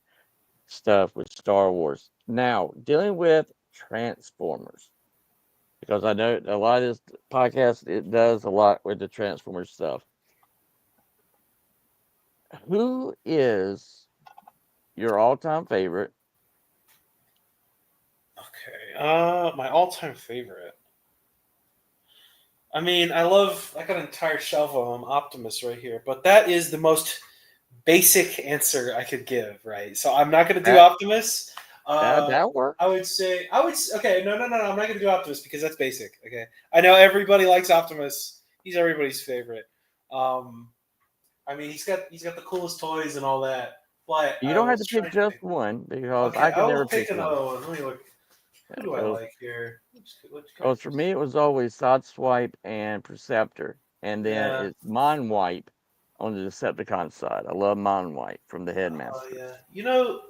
A: stuff with Star Wars. Now dealing with Transformers, because I know a lot of this podcast it does a lot with the Transformers stuff. Who is your all-time favorite?
C: Okay. My all-time favorite. I mean, I got an entire shelf of them, Optimus right here, but that is the most basic answer I could give, right? So I'm not going to do
A: That
C: Optimus.
A: that works.
C: Okay, no, I'm not going to do Optimus because that's basic. Okay, I know everybody likes Optimus. He's everybody's favorite. Um, I mean, he's got the coolest toys and all that. But
A: You
C: I
A: don't have
C: was
A: to pick
C: trying to
A: just
C: think.
A: one because
C: Okay,
A: I
C: I
A: could
C: will
A: never
C: pick
A: pick one.
C: another one. Let me look. Who do I like here? Which
A: Because for
C: characters?
A: me, it was always Sideswipe and Perceptor, and then
C: Yeah.
A: it's Mind Wipe on the Decepticon side. I love Mind Wipe from the
C: Oh
A: Headmaster.
C: yeah. You know,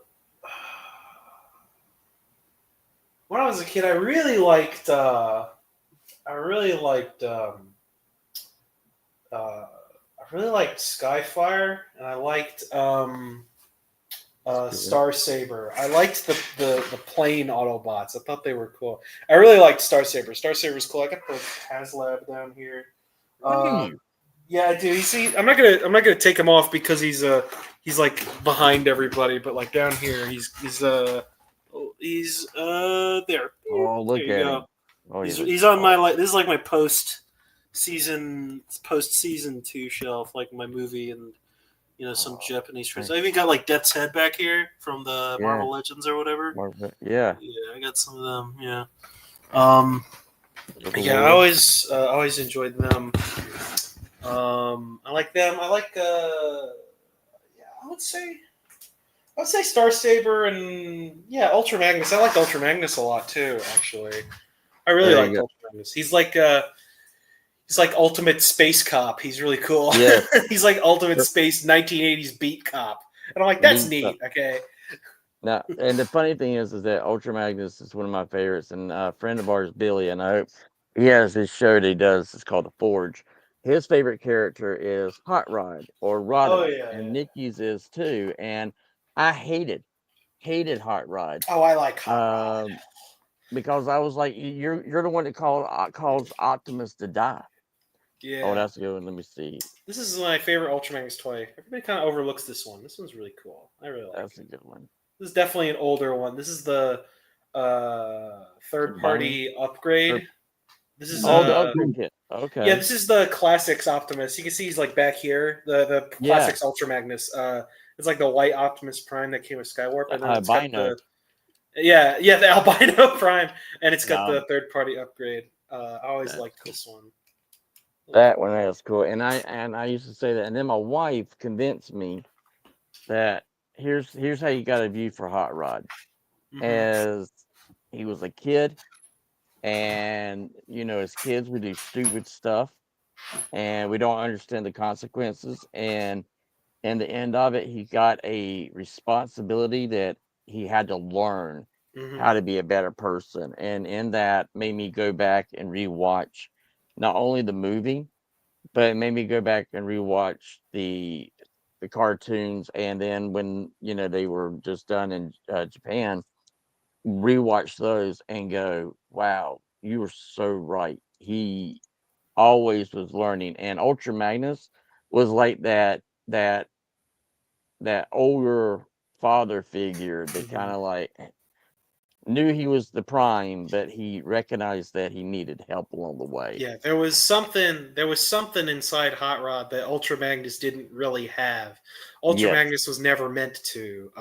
C: when I was a kid, I really liked. I really liked. I really liked Skyfire, and I liked
A: Good.
C: Star Saber. I liked the plane Autobots. I thought they were cool. I really liked Star Saber. Star Saber's cool. I got the HasLab down here.
A: Look at
C: Uh,
A: you.
C: yeah, dude. You see, I'm not gonna take him off because he's like behind everybody, but like down here, he's there.
A: Oh, look
C: There you
A: at
C: go.
A: him. Oh,
C: He's on my like. This is like my season 2 shelf, like my movie and some Japanese
A: nice.
C: friends. I even got like Death's Head back here from the
A: Yeah.
C: Marvel Legends or whatever.
A: Yeah.
C: Yeah, I got some of them. Yeah.
A: Look at
C: Yeah,
A: Lord.
C: I always enjoyed them. I like them. I like yeah, I would say Star Saber and yeah, Ultra Magnus. I liked Ultra Magnus a lot too, actually. I really
A: There you
C: liked
A: go.
C: Ultra Magnus. He's like ultimate space cop. He's really cool.
A: Yes.
C: He's like ultimate space 1980s beat cop. And I'm like, that's neat. Okay.
A: Now, and the funny thing is that Ultra Magnus is one of my favorites, and a friend of ours, Billy, and I hope he has this show that he does. It's called The Forge. His favorite character is Hot Rod or
C: Oh
A: Rodimus,
C: yeah.
A: and Nikki's is too. And I hated Hot Rod.
C: Oh, I like Hot Rod.
A: Because I was like, you're the one that calls Optimus to die.
C: Yeah.
A: Oh, that's a good one. Let me see.
C: This is my favorite Ultra Magnus toy. Everybody kind of overlooks this one. This one's really cool. I really like
A: That's
C: it.
A: a good one.
C: This is definitely an older one. This is the third
A: Combined.
C: party upgrade. This is
A: Oh, the upgrade kit.
C: yeah,
A: Okay.
C: this is the Classics Optimus. You can see he's like back here. The
A: Yeah.
C: Classics Ultra Magnus. It's like the white Optimus Prime that came with Skywarp, and then it's got
A: Albino.
C: the albino Prime, and it's got
A: No.
C: the third party upgrade. I always
A: That's
C: liked
A: cool.
C: this one.
A: That one is cool, and I used to say that, and then my wife convinced me that here's how you got to view for Hot Rod.
C: Mhm.
A: As he was a kid, and as kids we do stupid stuff, and we don't understand the consequences. And in the end of it, he got a responsibility that he had to learn
C: Mhm.
A: how to be a better person, and in that made me go back and rewatch not only the movie, but it made me go back and rewatch the cartoons. And then when they were just done in Japan, rewatch those and go, wow, you were so right. He always was learning, and Ultra Magnus was like that older father figure that
C: Mhm.
A: kind of like knew he was the prime, but he recognized that he needed help along the way.
C: Yeah, there was something inside Hot Rod that Ultra Magnus didn't really have. Ultra
A: Yes.
C: Magnus was never meant to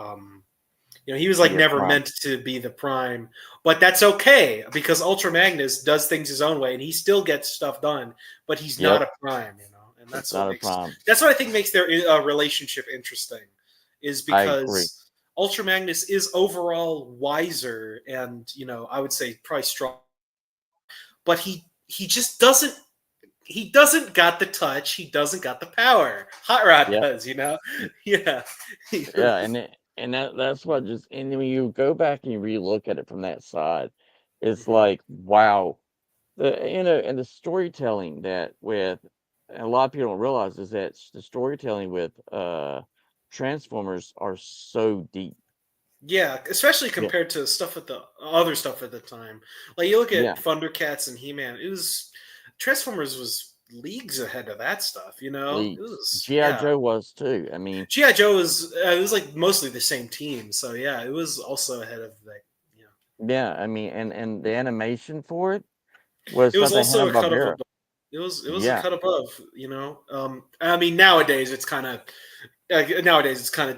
C: he was like
A: Be a
C: never
A: prime.
C: meant to be the prime, but that's okay because Ultra Magnus does things his own way and he still gets stuff done, but he's not a prime, and that's
A: It's
C: what
A: not a
C: makes
A: prime.
C: that's what I think makes their relationship interesting, is
A: I agree.
C: because Ultra Magnus is overall wiser and I would say probably strong, but he just doesn't got the touch. He doesn't got the power. Hot Rod
A: Yeah.
C: does, yeah.
A: Yeah, and that's what just, and when you go back and you relook at it from that side, it's
C: Mhm.
A: like, wow. And the storytelling that with, and a lot of people don't realize, is that the storytelling with Transformers are so deep.
C: Yeah, especially
A: Yeah.
C: compared to stuff at the other stuff at the time. Like you look
A: Yeah.
C: at Thundercats and He-Man, it was Transformers was leagues ahead of that stuff. It
A: Leagues.
C: was
A: G.I. Joe was too. I mean,
C: GI Joe was it was like mostly the same team, so yeah, it was also ahead of that.
A: yeah, I mean, and the animation for it was
C: It was
A: something
C: also a cut
A: Hanna-Barbera.
C: above. It was a
A: Yeah.
C: cut above. I mean nowadays it's kind of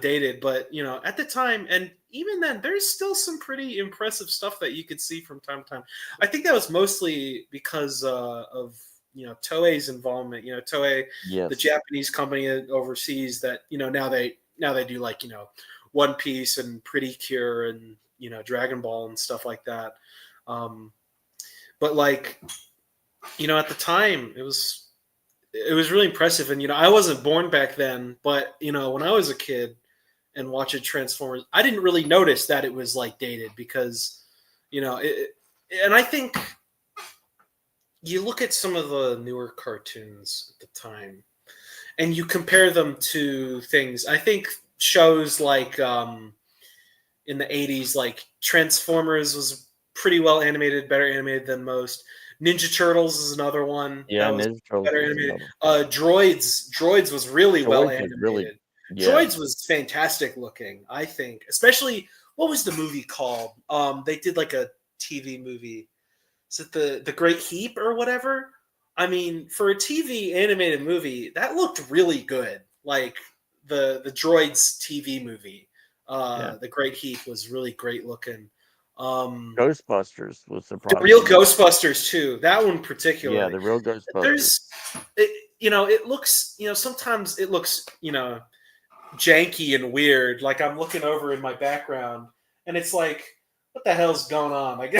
C: dated, but at the time and even then, there's still some pretty impressive stuff that you could see from time to time. I think that was mostly because of Toei's involvement. Toei, the
A: Yes.
C: Japanese company overseas, that now they do like One Piece and Pretty Cure and Dragon Ball and stuff like that. But like at the time, it was really impressive. And I wasn't born back then, but when I was a kid and watching Transformers, I didn't really notice that it was like dated because and I think you look at some of the newer cartoons at the time and you compare them to things. I think shows like in the 80s, like Transformers was pretty well animated, better animated than most. Ninja Turtles is another one
A: Yeah,
C: that was
A: Ninja Turtles
C: better
A: was
C: animated.
A: another.
C: Droids was really well
A: George was
C: animated.
A: really, yeah.
C: Droids was fantastic looking, I think. Especially, what was the movie called? They did like a TV movie. Is it the Great Heap or whatever? I mean, for a TV animated movie, that looked really good. Like the Droids TV movie,
A: Yeah.
C: the Great Heap was really great looking.
A: Ghostbusters was
C: The
A: surprising.
C: real Ghostbusters too. That one particularly.
A: Yeah, the real Ghostbusters.
C: There's, it looks, sometimes it looks, janky and weird. Like I'm looking over in my background, and it's like, what the hell's going on? Like,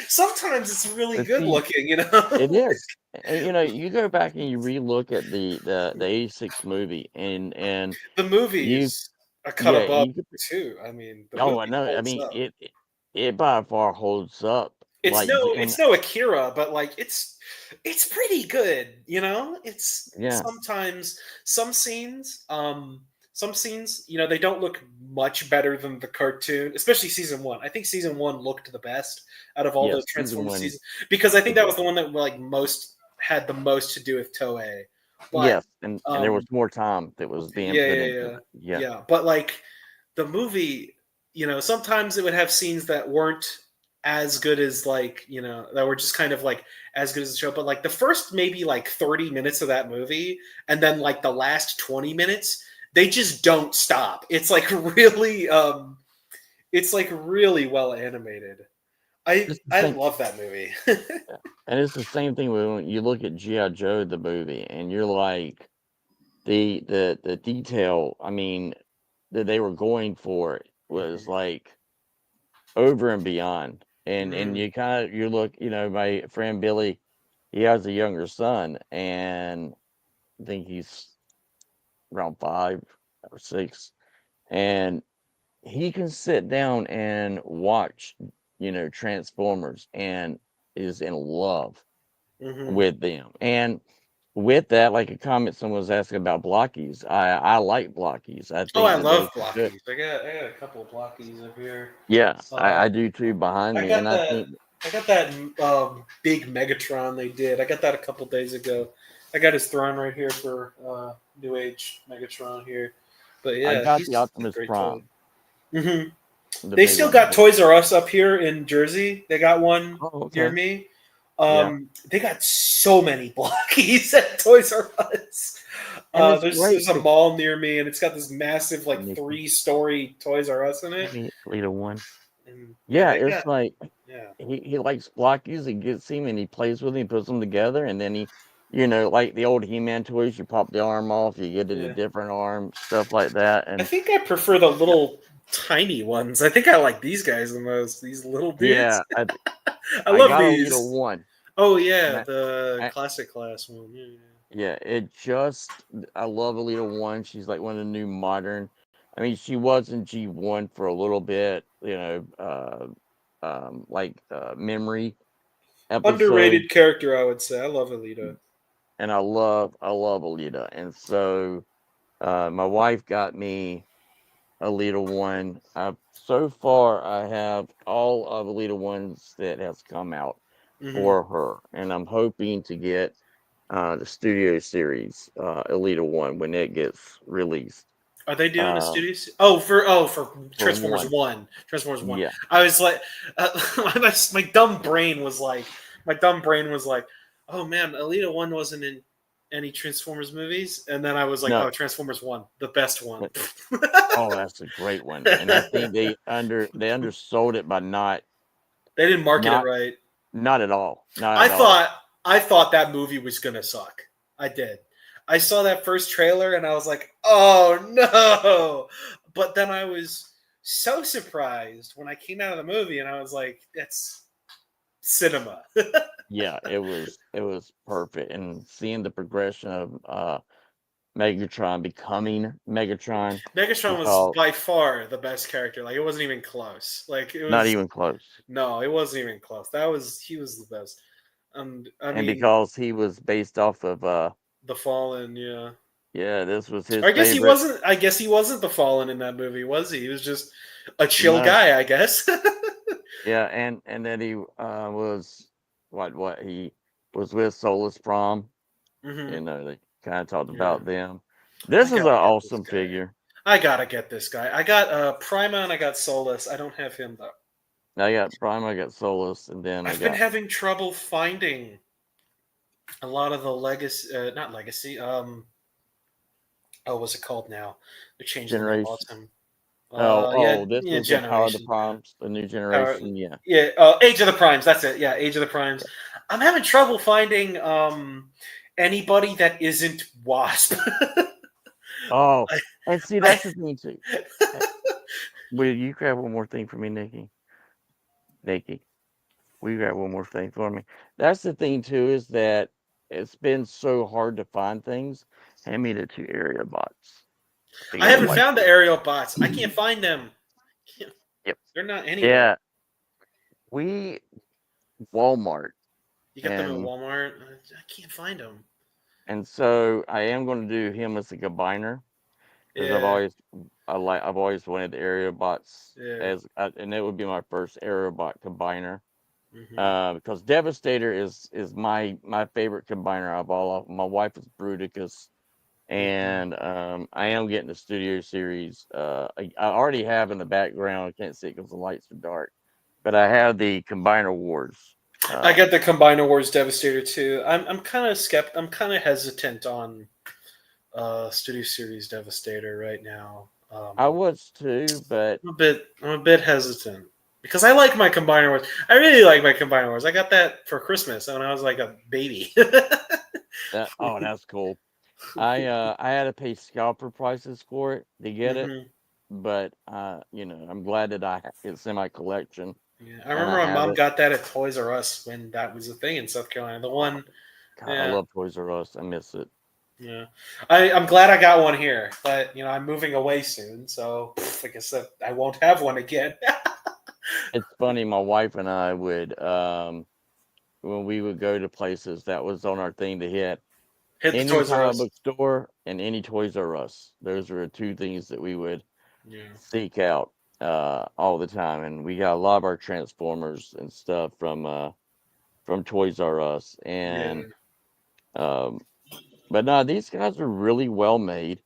C: sometimes it's really
A: But
C: good
A: see,
C: looking,
A: It is. And you go back and you relook at the 86 movie, and
C: The movie
A: you,
C: is a cut
A: yeah,
C: above
A: you could,
C: too. I mean, the
A: oh, I
C: movie
A: know. I
C: holds
A: mean,
C: up.
A: it by far holds up.
C: It's
A: Like,
C: no,
A: and
C: Akira, but like it's pretty good. It's
A: yeah,
C: sometimes some scenes, they don't look much better than the cartoon, especially season one. I think season one looked the best out of all the
A: yes, season
C: Transformers
A: one.
C: seasons because I think
A: The
C: that was
A: best.
C: the one that like most had the most to do with Toei. But
A: Yes, and there was more time that was being
C: yeah,
A: put
C: yeah,
A: into
C: yeah,
A: it. Yeah.
C: yeah. But like the movie, sometimes it would have scenes that weren't as good as that were just kind of like as good as the show. But like the first maybe like 30 minutes of that movie, and then like the last 20 minutes, they just don't stop. It's like really well animated. I
A: It's the
C: I
A: same,
C: love that movie.
A: yeah. And it's the same thing when you look at G.I. Joe, the movie, and you're like, the detail, I mean, that they were going for was like over and beyond. And
C: Mhm.
A: you look, my friend Billy, he has a younger son, and I think he's around 5 or 6, and he can sit down and watch, Transformers, and is in love
C: Mhm.
A: with them. And with that, like a comment someone was asking about blockies, I like blockies. I
C: Oh,
A: think
C: I
A: that those
C: love
A: are good.
C: blockies. I got a couple of blockies up here.
A: Yeah,
C: Uh,
A: I do too behind
C: I
A: me, and
C: got
A: I
C: that.
A: think
C: I got that big Megatron they did. I got that a couple days ago. I got his throne right here for New Age Megatron here. But
A: I
C: yeah,
A: got the
C: he's a
A: Optimus
C: great toy.
A: Prime,
C: hmm
A: the
C: They
A: big
C: still
A: one.
C: got Toys R Us up here in Jersey. They got one
A: Oh,
C: near
A: okay.
C: me.
A: Yeah,
C: They got so many blockies at Toys R Us.
A: and it's
C: There's
A: great
C: a
A: 'cause
C: mall near me, and it's got this massive like
A: Nikki,
C: 3-story Toys R Us in it.
A: let me lead a one.
C: And yeah,
A: Yeah,
C: they
A: it's
C: got
A: like
C: yeah.
A: he likes blockies. He gets him and he plays with him, puts them together, and then he, like the old He-Man toys, you pop the arm off, you get it a
C: Yeah.
A: different arm, stuff like that.
C: I
A: And
C: think I prefer the little tiny ones. I think I like these guys the most. These little
A: yeah,
C: dudes.
A: I
C: I
A: I
C: love
A: got a little
C: these.
A: one,
C: Oh
A: and
C: yeah, the
A: I
C: classic class one. Yeah,
A: yeah, I love Alita One. She's like one of the new modern. I mean, she was in G1 for a little bit, like memory
C: yeah.
A: episode,
C: Underrated character, I would say. I love Alita.
A: and I love Alita, and so my wife got me Alita One. So far I have all of Alita Ones that has come out
C: hmm
A: for her, and I'm hoping to get the studio series Alita One when it gets released.
C: Are they doing a
A: Um,
C: studio? For
A: for
C: Transformers
A: one,
C: One. Transformers One.
A: yeah,
C: I was like, my dumb brain was like, oh man, Alita One wasn't in any Transformers movies, and then I was like, oh,
A: no,
C: Transformers One, the best one.
A: but- oh, that's a great one, and I think they undersold it by
C: They didn't market it
A: not
C: right.
A: not at all, not
C: I
A: at all.
C: thought I thought that movie was gonna suck. I did. I saw that first trailer and I was like, "Oh no!" But then I was so surprised when I came out of the movie and I was like, "That's cinema."
A: Yeah, it was perfect, and seeing the progression of Megatron becoming Megatron,
C: Megatron was
A: because
C: by far the best character. Like it wasn't even close. Like it
A: not
C: was
A: even close,
C: no, it wasn't even close. He was the best. And I
A: and
C: mean,
A: because he was based off of
C: the Fallen, yeah.
A: yeah, this was his
C: I guess he
A: favorite.
C: wasn't. I guess he wasn't the Fallen in that movie, was he? He was just a chill
A: No,
C: guy, I guess.
A: yeah, and then he was what he was with Solus Prom.
C: hmm
A: They kind of talked
C: Yeah,
A: about them.
C: I
A: This is an
C: gotta get this
A: awesome
C: guy.
A: figure.
C: I gotta get this guy. I got Prima and I got Solus. I don't have him though.
A: I got Prime, I got Solus, and then I
C: I've been
A: got
C: having trouble finding a lot of the legacy, not legacy. Oh, what's it called now? They changed the name
A: Generation.
C: autumn.
A: Oh, this
C: Yeah,
A: is the Power of the
C: generation.
A: Primes, the new
C: Power,
A: generation. Yeah,
C: yeah, Age of the Primes. That's it. Yeah, Age of the Primes. I'm having trouble finding anybody that isn't Wasp.
A: oh, and see,
C: I,
A: that's the thing too. Uh, Will you grab one more thing for me, Nikki? Nikki, will you grab one more thing for me? That's the thing too, is that it's been so hard to find things. Hand me the 2 area bots. I think
C: I
A: I would
C: haven't
A: like
C: found the
A: to.
C: aerial bots. I can't find them.
A: Yep.
C: They're not anywhere.
A: Yeah, we Walmart,
C: You got them at
A: and
C: Walmart. I can't find them.
A: so I am going to do him as a combiner because
C: Yeah,
A: I've always wanted the area bots
C: yeah.
A: and it would be my first area bot combiner. Because Devastator is my favorite combiner of all of them. My wife is Bruticus, and I am getting the Studio Series. I already have in the background. I can't see it because the lights are dark, but I have the Combiner Wars.
C: I got the Combiner Wars Devastator too. I'm kind of I'm kind of hesitant on Studio Series Devastator right now.
A: I was too, but
C: I'm a bit hesitant because I like my Combiner Wars. I really like my Combiner Wars. I got that for Christmas when I was like a baby.
A: that's cool. I had to pay scalper prices for it to get it, but I'm glad that it's in my collection.
C: Yeah, I
A: And
C: remember
A: I
C: my
A: have
C: mom
A: it.
C: got that at Toys R Us when that was a thing in South Carolina. The one,
A: God, I
C: yeah,
A: love Toys R Us. I miss it.
C: yeah. I'm glad I got one here, but I'm moving away soon, so I guess I won't have one again.
A: It's funny. My wife and I would, when we would go to places, that was on our thing to hit
C: Hit the
A: any
C: Toys R
A: comic
C: Us.
A: book store and any Toys R Us. Those were the two things that we would
C: Yeah.
A: seek out all the time, and we got a lot of our Transformers and stuff from Toys R Us.
C: Yeah.
A: And but no, these guys are really well made.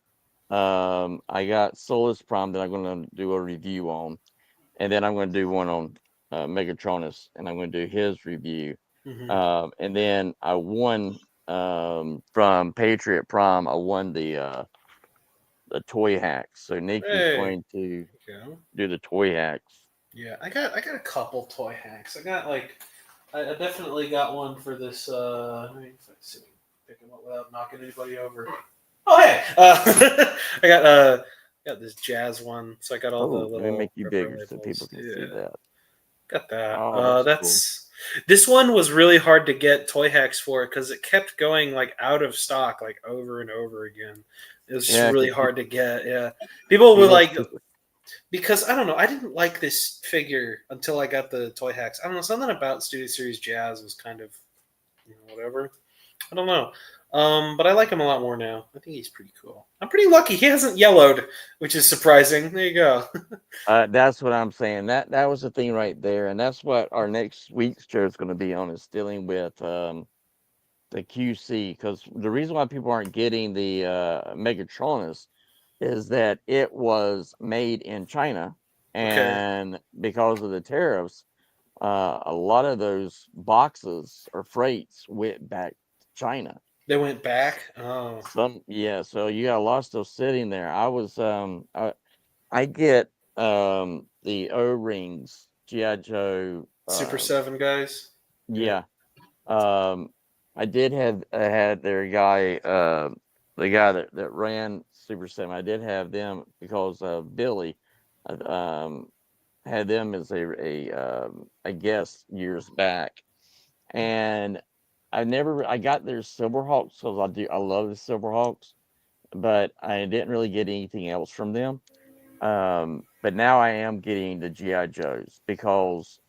A: I got Solus Prime that I'm going to do a review on, and then I'm going to do one on Megatronus, and I'm going to do his review.
C: Mm-hmm.
A: And then I won from Patriot Prime. I won the toy hacks. So Nick is
C: Hey.
A: going to
C: Go.
A: do the toy hacks.
C: Yeah, I got a couple toy hacks. I got I definitely got one for this. Let me see if I can pick them up without knocking anybody over. Oh hey, got this jazz one. So I got all the
A: Oh, let me make
C: little
A: you
C: rubber
A: bigger so people
C: labels.
A: can see
C: Yeah,
A: that.
C: got that.
A: Oh, that's cool.
C: This one was really hard to get toy hacks for because it kept going like out of stock like over and over again. It was just
A: Yeah,
C: really
A: 'cause
C: hard to get. Yeah, people were
A: people
C: like, because I don't know, I didn't like this figure until I got the toy hacks. I don't know, something about Studio Series Jazz was kind of whatever. I don't know. But I like him a lot more now. I think he's pretty cool. I'm pretty lucky he hasn't yellowed, which is surprising. There you go.
A: that's what I'm saying. That was the thing right there, and that's what our next week's show is going to be on, is dealing with the QC. Because the reason why people aren't getting the Megatronus is that it was made in China,
C: Okay.
A: and because of the tariffs, a lot of those boxes or freights went back to China.
C: They went back. Oh.
A: So you got a lot still sitting there. I get the O-rings, GI Joe.
C: Super 7 guys.
A: Yeah. Um, I had their guy, the guy that ran Super 7. I did have them because Billy um, had them as a guest years back, and I got their Silverhawks because I love the Silverhawks, but I didn't really get anything else from them. But now I am getting the GI Joes because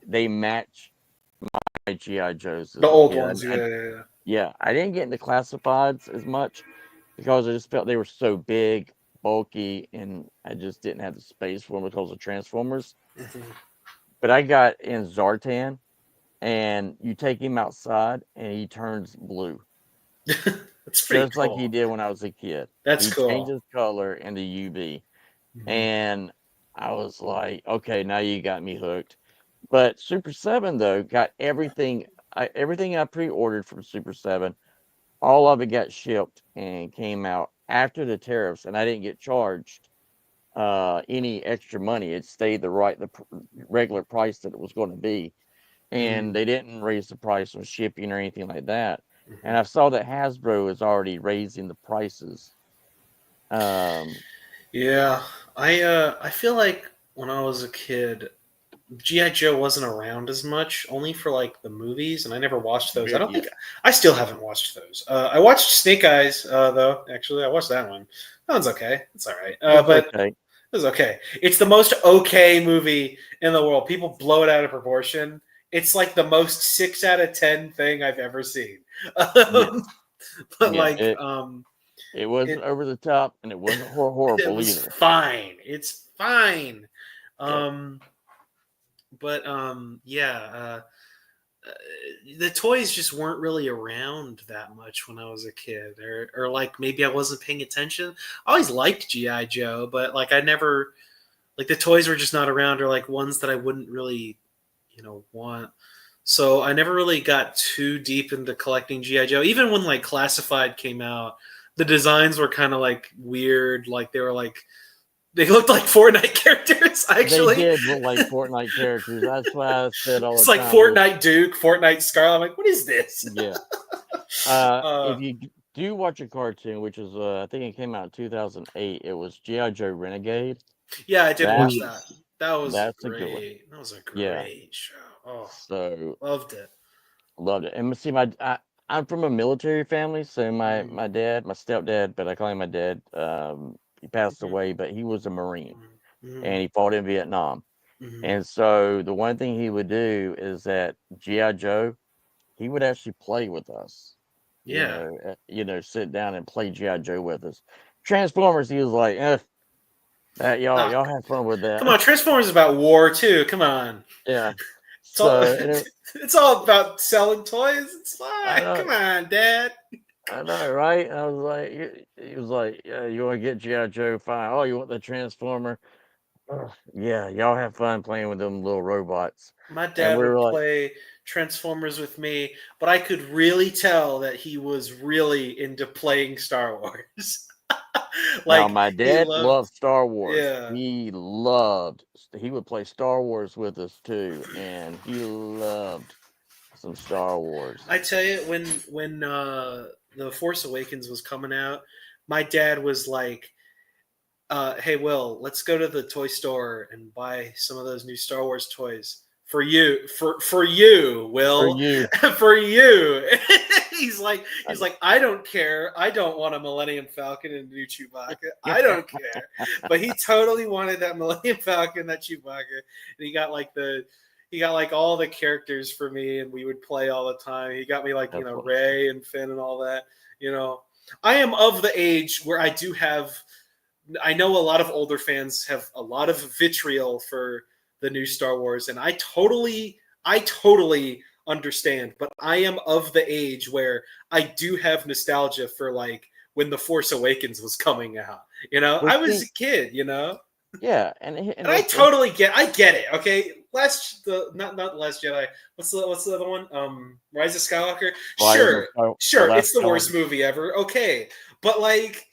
A: they match my GI Joes
C: The
A: as a
C: old
A: kid.
C: ones. Yeah, yeah, yeah.
A: Yeah, I didn't get into classifieds as much because I just felt they were so big, bulky, and I just didn't have the space for them because of Transformers.
C: Mhm.
A: But I got in Zartan, and you take him outside, and he turns blue,
C: That's pretty
A: just like he
C: cool.
A: did when I was a kid.
C: That's
A: He
C: cool.
A: changes color in the UV,
C: Mhm.
A: and I was like, okay, now you got me hooked. But Super 7 though got everything I pre-ordered from Super 7. All of it got shipped and came out after the tariffs, and I didn't get charged any extra money. It stayed the regular price that it was going to be, and
C: Mhm.
A: they didn't raise the price on shipping or anything like that. And
C: Mhm.
A: I saw that Hasbro is already raising the prices. Um,
C: Yeah, I feel like when I was a kid, GI Joe wasn't around as much, only for like the movies, and I never watched those. I don't
A: yeah,
C: think I still haven't watched those. I watched Snake Eyes though. Actually, I watched that one. That one's okay. It's all right.
A: it was
C: But
A: okay.
C: it was okay. It's the most okay movie in the world. People blow it out of proportion. It's like the most 6 out of 10 thing I've ever seen.
A: Yes,
C: But
A: yeah,
C: like,
A: it wasn't
C: it
A: over the top, and it wasn't
C: it
A: horrible
C: was
A: either.
C: fine. It's fine.
A: Yep.
C: Um, but yeah. the toys just weren't really around that much when I was a kid, or like maybe I wasn't paying attention. I always liked GI Joe, but like I never like the toys were just not around, or like ones that I wouldn't really want. So I never really got too deep into collecting GI Joe. Even when like Classified came out, the designs were kind of like weird. Like they looked like Fortnite characters. Actually,
A: They did look like Fortnite characters. That's why I said all
C: it's
A: the
C: like
A: time.
C: Fortnite Duke, Fortnite Scarlet. I'm like, what is this?
A: Yeah. If you do watch a cartoon, which is I think it came out in 2008, it was GI Joe Renegade.
C: Yeah, I did
A: That-
C: watch that. That was
A: that's a good one.
C: great. That was a
A: Yeah.
C: great show. Oh,
A: So
C: loved it.
A: loved it. And see, I'm from a military family, so my dad, my stepdad, but I call him my dad. He passed away, but he was a Marine and he fought in Vietnam. And so the one thing he would do is that GI Joe, he would actually play with us.
C: Yeah.
A: Sit down and play GI Joe with us. Transformers, he was like, y'all have fun with that.
C: Come on, Transformers is about war too. Come on.
A: Yeah.
C: It's all about selling toys. It's fine. Come on, Dad.
A: I know, right? And I was like, he was like, yeah, you want to get GI Joe? Fine. Oh, you want the Transformer? Yeah, y'all have fun playing with them little robots.
C: My dad would play Transformers with me, but I could really tell that he was really into playing Star Wars.
A: Now, my dad loved Star Wars.
C: Yeah.
A: He would play Star Wars with us too, and he loved some Star Wars.
C: I tell you, when The Force Awakens was coming out, my dad was like, hey, Will, let's go to the toy store and buy some of those new Star Wars toys for you, for you, Will,
A: For you.
C: for you. He's like, I don't care. I don't want a Millennium Falcon and a new Chewbacca. I don't care. But he totally wanted that Millennium Falcon, that Chewbacca, and he got like all the characters for me, and we would play all the time. He got me like Rey and Finn and all that. I am of the age where I know a lot of older fans have a lot of vitriol for the new Star Wars, and I totally understand, but I am of the age where I do have nostalgia for like when The Force Awakens was coming out. I was a kid,
A: Yeah, and
C: I totally get it. Okay, not Last Jedi. What's the other one? Rise of Skywalker. Sure, it's the worst movie ever. Okay, but like,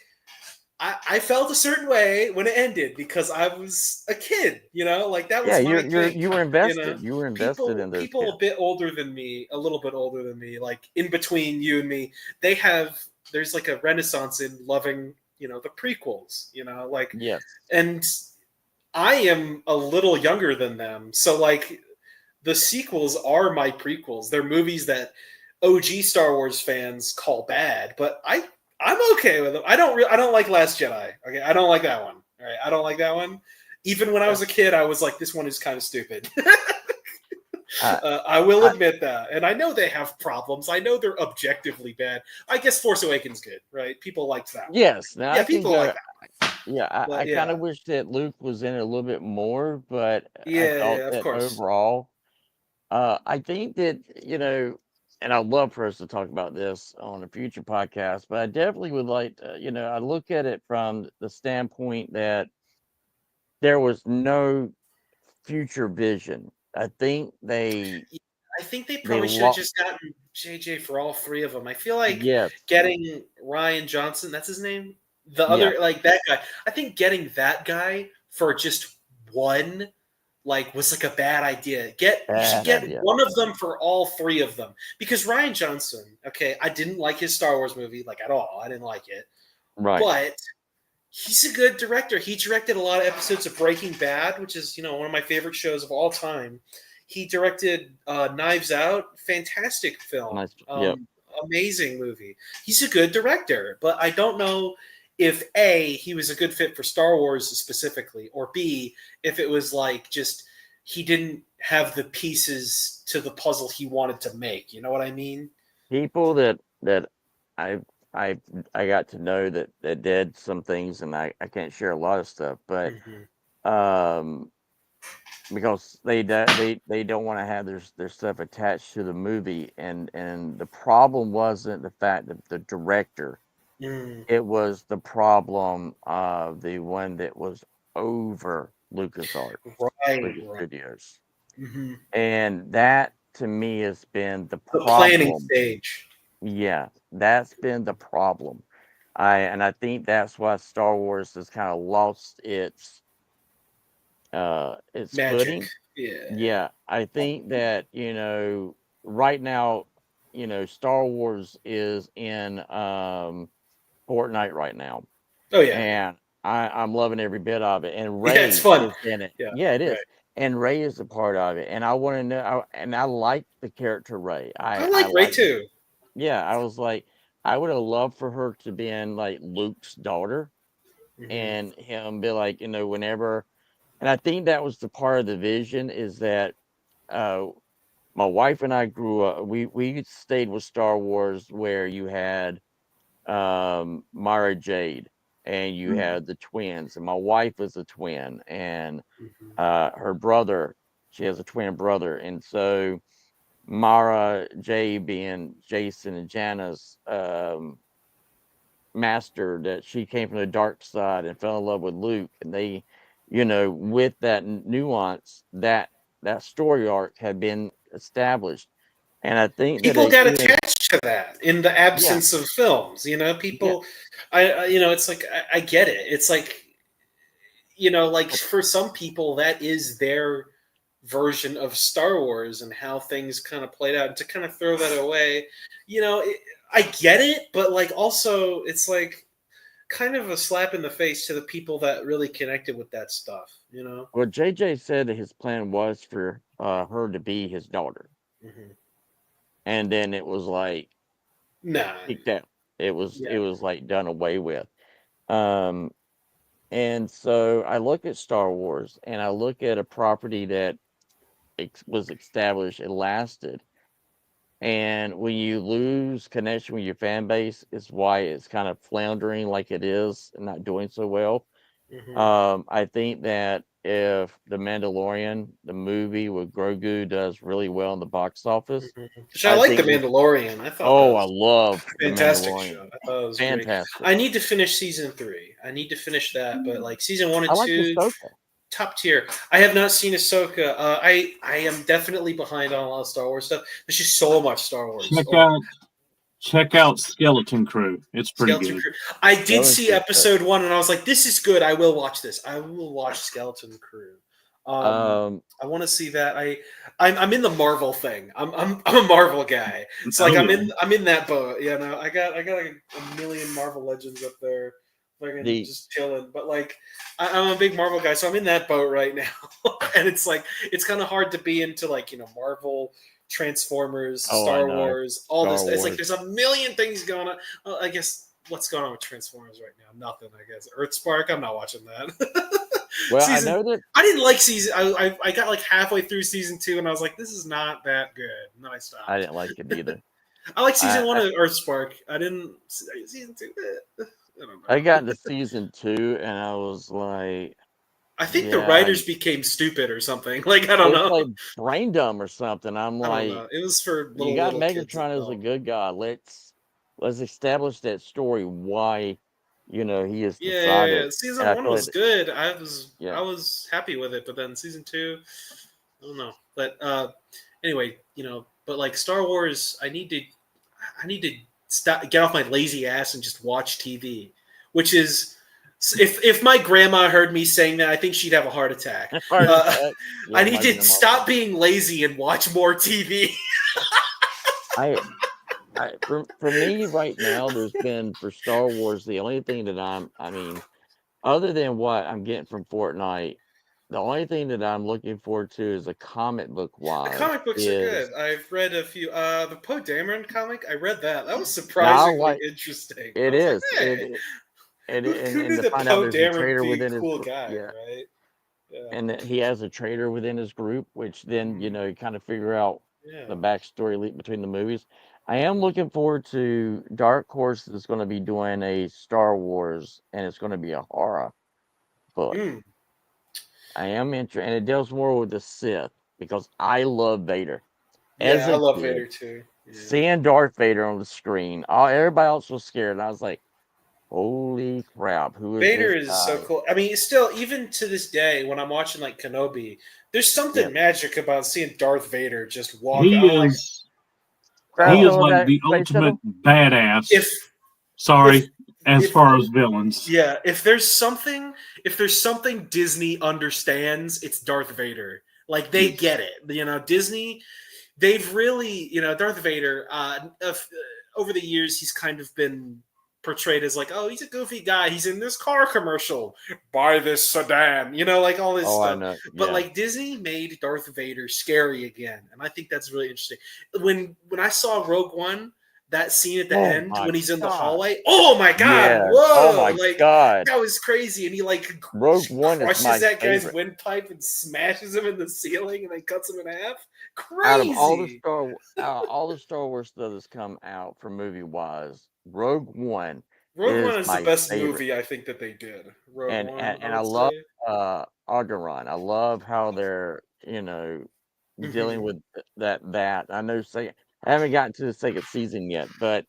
C: I felt a certain way when it ended because I was a kid. Like that was my thing.
A: You were invested. You were invested in those
C: people
A: kids.
C: a little bit older than me, like in between you and me. There's like a renaissance in loving the prequels.
A: Yes.
C: And I am a little younger than them, so like the sequels are my prequels. They're movies that OG Star Wars fans call bad, but I'm okay with them. I don't like Last Jedi. Okay, I don't like that one. All right, I don't like that one. Even when I was a kid, I was like, this one is kind of stupid. I will admit that, and I know they have problems. I know they're objectively bad. I guess Force Awakens good, right? People liked that.
A: Yes, now
C: yeah, people like that.
A: Yeah, I kind of wish that Luke was in it a little bit more, but
C: yeah,
A: I thought
C: of
A: that
C: course.
A: overall, I think that and I'd love for us to talk about this on a future podcast, but I definitely would like to, I look at it from the standpoint that there was no future vision. I think they
C: probably should have just gotten JJ for all three of them. I feel like getting Ryan Johnson, that's his name, the other like that guy. I think getting that guy for just one was like a bad idea. You should get one of them for all three of them, because Ryan Johnson, okay, I didn't like his Star Wars movie at all. I didn't like it,
A: right?
C: But he's a good director. He directed a lot of episodes of Breaking Bad, which is one of my favorite shows of all time. He directed Knives Out, fantastic film, amazing movie. He's a good director, but I don't know if A, he was a good fit for Star Wars specifically, or B, if it was just he didn't have the pieces to the puzzle he wanted to make. You know what I mean?
A: People that I got to know that did some things, and I can't share a lot of stuff, but because they don't want to have their stuff attached to the movie, and the problem wasn't the fact that the director,
C: Mm.
A: it was the problem of the one that was over LucasArts,
C: Right,
A: Lucas
C: right.
A: Studios,
C: Hmm.
A: and that to me has been the
C: The planning
A: problem.
C: stage.
A: Yeah, that's been the problem. I think that's why Star Wars has kind of lost its
C: Magic.
A: footing.
C: Yeah.
A: Yeah, I think that, right now, Star Wars is in Fortnite right now,
C: Oh yeah.
A: and I'm loving every bit of it. And
C: Yeah, it's
A: Ray
C: fun.
A: is in it.
C: Yeah.
A: Yeah, it
C: Right.
A: is. And Ray is a part of it. And I want to know, and I like the character Ray.
C: I
A: I
C: like Ray
A: like the,
C: too.
A: yeah, I was like, I would have loved for her to be in like Luke's daughter,
C: Hmm.
A: and him be like, whenever, and I think that was the part of the vision is that, uh, my wife and I grew up. We stayed with Star Wars where you had Mara Jade, and you had the twins, and my wife is a twin, and
C: Hmm.
A: her brother, she has a twin brother, and so Mara Jade being Jason and Jana's master, that she came from the dark side and fell in love with Luke, and they, with that nuance, that story arc had been established, and I think that
C: People
A: they
C: got
A: even,
C: attached to that in the
A: yeah,
C: absence of films.
A: yeah,
C: People. It's like I get it. It's like like for some people that is their version of Star Wars and how things kind of played out. And to kind of throw that away, I get it, but like also it's like kind of a slap in the face to the people that really connected with that stuff.
A: well, JJ said that his plan was for her to be his daughter,
C: Hmm.
A: and then it was like
C: Nah.
A: kicked out. It was
C: Yeah.
A: it was like done away with. Um, and so I look at Star Wars, and I look at a property that was established, it lasted, and when you lose connection with your fan base, is why it's kind of floundering like it is and not doing so well.
C: Hmm.
A: I think that if The Mandalorian, the movie with Grogu, does really well in the box office,
C: Which I
A: I
C: like The
A: think we'll.
C: Mandalorian. I thought that
A: Oh, I
C: was
A: love
C: a
A: The
C: fantastic
A: Mandalorian.
C: show. I thought it was great.
A: Fantastic.
C: I need to finish season 3. I need to finish that, but like season 1
A: I
C: and
A: like
C: 2,
A: Ahsoka.
C: top tier. I have not seen Ahsoka. I am definitely behind on a lot of Star Wars stuff. There's just so much Star Wars.
B: Check
C: Oh,
B: out check out Skeleton Crew. It's pretty
C: Skeleton
B: good.
C: Crew. I did
A: Skeleton
C: see
A: Crew's good.
C: episode 1, and I was like, "This is good. I will watch this. I will watch Skeleton Crew."
A: Um,
C: I want to see that. I'm in the Marvel thing. I'm a Marvel guy. So like
B: Oh yeah.
C: I'm in that boat. I got like a million Marvel Legends up there, fucking
A: the
C: just chilling. But like I'm a big Marvel guy, so I'm in that boat right now. And it's like it's kind of hard to be into like Marvel, Transformers,
A: oh, I
C: Star
A: know.
C: Wars, all
A: Star
C: this. It's like
A: Wars.
C: there's a million things going on. Well, I guess what's going on with Transformers right now? Nothing. I guess Earthspark. I'm not watching that.
A: Well, I
C: Season
A: know that
C: I didn't like season. I got like halfway through season 2, and I was like, "This is not that good." And then I
A: I
C: stopped.
A: didn't like it either.
C: I like season
A: I
C: 1
A: I,
C: of Earthspark. I didn't season 2. I don't
A: I
C: know.
A: got into season 2, and I was like,
C: I think the
A: yeah,
C: writers became stupid or something. Like I don't
A: well, it's
C: know.
A: like brain dumb or something. I'm
C: I don't
A: like,
C: know. It was for
A: you got
C: little kids to
A: Megatron as a
C: film.
A: good guy. Let's establish that story. Why, he has
C: Yeah.
A: decided, and
C: Season
A: I
C: 1
A: feel
C: was
A: like,
C: good. I
A: yeah,
C: was happy with it, but then season 2, I don't know. But anyway, but like Star Wars, I need to stop, get off my lazy ass and just watch TV. Which is, if my grandma heard me saying that, I think she'd have a heart attack.
A: heart
C: Uh,
A: attack.
C: I
A: Yeah,
C: need
A: my
C: to
A: grandma.
C: stop being lazy and watch more TV.
A: I for me right now, there's been for Star Wars, the only thing that I mean, other than what I'm getting from Fortnite, the only thing that I'm looking forward to is a comic book
C: The
A: wise
C: comic books are
A: is
C: good. I've read a few. The Poe Dameron comic, I read that. That was
A: now I
C: surprisingly
A: like
C: interesting. I
A: it
C: was like,
A: is
C: hey,
A: and
C: who knew
A: to
C: that
A: find out
C: Poe
A: there's a
C: Dameron would
A: trader
C: be a
A: within his
C: cool
A: group,
C: guy,
A: yeah,
C: right? Yeah.
A: and that he has a trader within his group, which then
C: Mhm.
A: you kind of figure out
C: Yeah.
A: the backstory between the movies. I am looking forward to Dark Horse is going to be doing a Star Wars, and it's going to be a horror book.
C: Mm.
A: I am interested, and it deals more with the Sith because I love Vader. As
C: Yeah, I
A: a
C: love
A: kid,
C: Vader too. Yeah.
A: seeing Darth Vader on the screen, everybody else was scared, and I was like, "Holy crap! Who is
C: Vader
A: this
C: is so
A: guy?"
C: cool. I mean, still, even to this day, when I'm watching like Kenobi, there's
A: Yeah,
C: something magic about seeing Darth Vader just walk.
B: He
C: I'm like,
B: is
A: grab
B: he
C: oh,
B: is
A: some of
B: like
A: that
B: the ultimate
A: racism.
C: if
B: badass.
C: if
B: Sorry, as
C: if
B: far as villains.
C: yeah, if there's something Disney understands, it's Darth Vader. Like they
A: Yes.
C: get it. Disney, they've really, Darth Vader. Over the years, he's kind of been portrayed as like, oh, he's a goofy guy. He's in this car commercial. Buy this sedan. Like all this
A: Oh, I
C: stuff.
A: know.
C: But
A: Yeah.
C: like Disney made Darth Vader scary again, and I think that's really interesting. When I saw Rogue One, that scene at the
A: Oh
C: end
A: my
C: when he's in the
A: god.
C: hallway, oh my god,
A: Yes. Oh
C: whoa,
A: my
C: like
A: god.
C: that was crazy, and he like
A: Rogue One is
C: crushes
A: my
C: that guy's
A: favorite.
C: windpipe and smashes him in the ceiling, and then cuts him in half.
A: Out of all the
C: Crazy.
A: Star Wars stuff that's come out for movie wise, Rogue One
C: Rogue One
A: is
C: is the
A: my
C: best
A: favorite.
C: movie I think that they did. Rogue
A: And
C: One,
A: and,
C: I
A: and I
C: would
A: love
C: say.
A: Alderaan. I love how they're, dealing
C: Hmm.
A: with that. I know I haven't gotten to the second season yet, but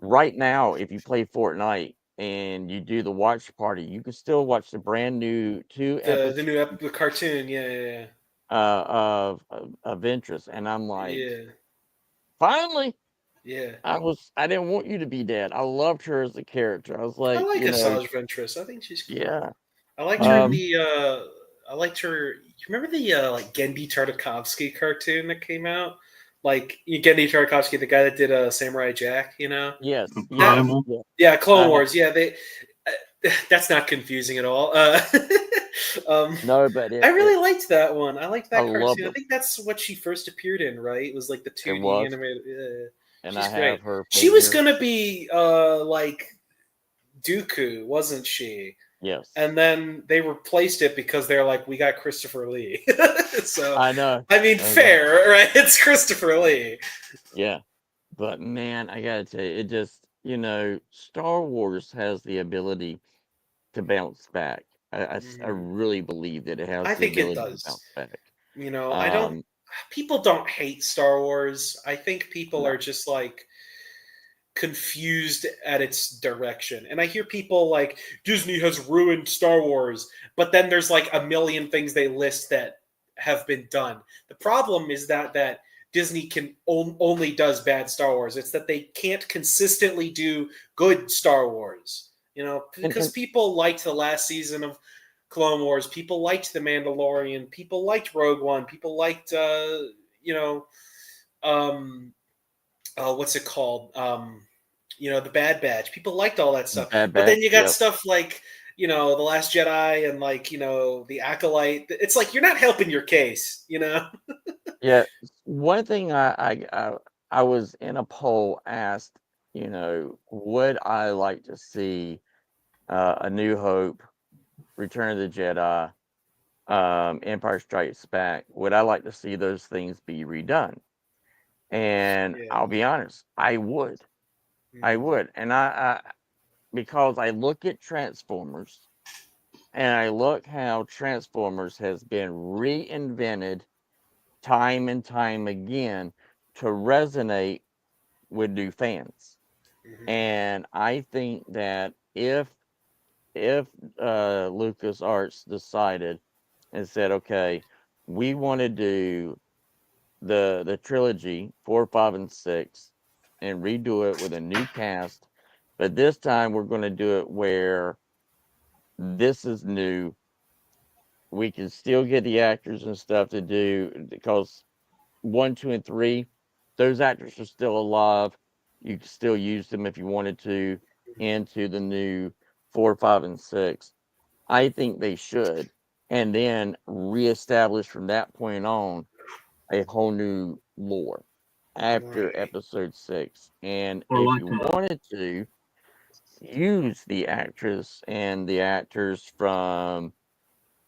A: right now if you play Fortnite and you do the watch party, you can still watch the brand new two
C: The
A: episodes
C: new the cartoon, yeah,
A: of interest. And I'm like,
C: yeah,
A: finally.
C: yeah.
A: I didn't want you to be dead. I loved her as a character. I was
C: I
A: like,
C: like Asajj Ventress. I think she's cool.
A: yeah.
C: I liked her in
A: Um,
C: the. I liked her. You remember the like Gendy Tartakovsky cartoon that came out? Like Gendy Tartakovsky, the guy that did Samurai Jack.
A: yes,
C: That.
A: yes,
B: Primal.
A: yeah.
C: Yeah, Clone
A: Uh,
C: Wars. Yeah, they. That's not confusing at all. Um,
A: no, but
C: I really liked that one. I liked
A: I
C: that
A: loved
C: cartoon. I
A: them.
C: think that's what she first appeared in, right? It was like the
A: It
C: 2D
A: was,
C: animated. Yeah.
A: and I
C: She's great.
A: have her
C: She was
A: figure.
C: gonna be like Dooku, wasn't she?
A: Yes,
C: And then they replaced it because they're like, we got Christopher Lee. So,
A: I know.
C: I mean,
A: Okay.
C: fair, right? It's Christopher Lee.
A: Yeah, but man, I gotta tell you, it just, Star Wars has the ability to bounce back. I
C: Mhm.
A: really believe that it has
C: I
A: the
C: think it
A: ability to
C: does.
A: bounce back.
C: I don't.
A: Um,
C: People don't hate Star Wars. I think people are
A: no,
C: just like confused at its direction. And I hear people like Disney has ruined Star Wars, but then there's like a million things they list that have been done. The problem is that Disney only does bad Star Wars. It's that they can't consistently do good Star Wars. Because
A: and
C: people liked the last season of Clone Wars, people liked The Mandalorian, people liked Rogue One, people liked you know um what's it called? The Bad Batch. People liked all that stuff,
A: Bad
C: but then
A: Batch.
C: you got
A: Yep.
C: stuff like the Last Jedi and like the Acolyte. It's like you're not helping your case.
A: Yeah, one thing I was in a poll asked, would I like to see A New Hope, Return of the Jedi, Empire Strikes Back? Would I like to see those things be redone? And
C: Yeah.
A: I'll be honest, I would. I
C: Mhm.
A: would. And because I look at Transformers and I look how Transformers has been reinvented time and time again to resonate with new fans.
C: Mhm.
A: And I think that if Lucas Arts decided and said, okay, we want to do the trilogy 4, 5, and 6 and redo it with a new cast, but this time we're going to do it where this is new. We can still get the actors and stuff to do because 1, 2, and 3, those actors are still alive. You can still use them if you wanted to into the new 4, 5, and 6. I think they should, and then reestablish from that point on a whole new lore after
C: Right.
A: episode 6. And
B: Or
A: if
B: like
A: you wanted to use the actress and the actors from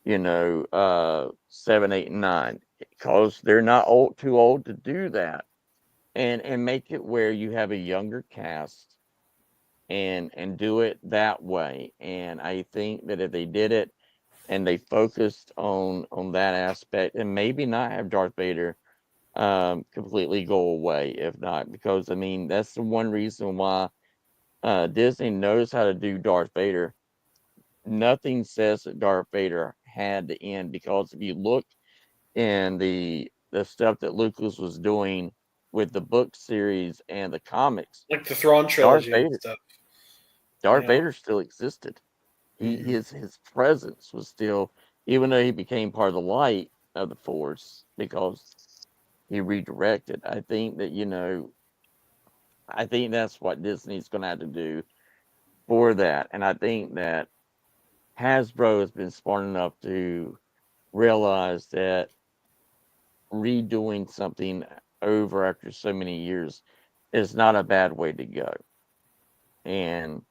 A: 7, 8, and 9, because they're not too old to do that, and make it where you have a younger cast and do it that way. And I think that if they did it and they focused on that aspect, and maybe not have Darth Vader completely go away, if not, because I mean that's the one reason why Disney knows how to do Darth Vader. Nothing says that Darth Vader had to end, because if you look in the stuff that Lucas was doing with the book series and the comics,
C: Like the Thrawn
A: Darth
C: trilogy and
A: Vader
C: stuff.
A: Darth
C: Yeah.
A: Vader still existed.
C: Mhm.
A: His presence was still, even though he became part of the light of the Force because he redirected. I think that I think that's what Disney's going to have to do for that, and I think that Hasbro has been smart enough to realize that redoing something over after so many years is not a bad way to go. And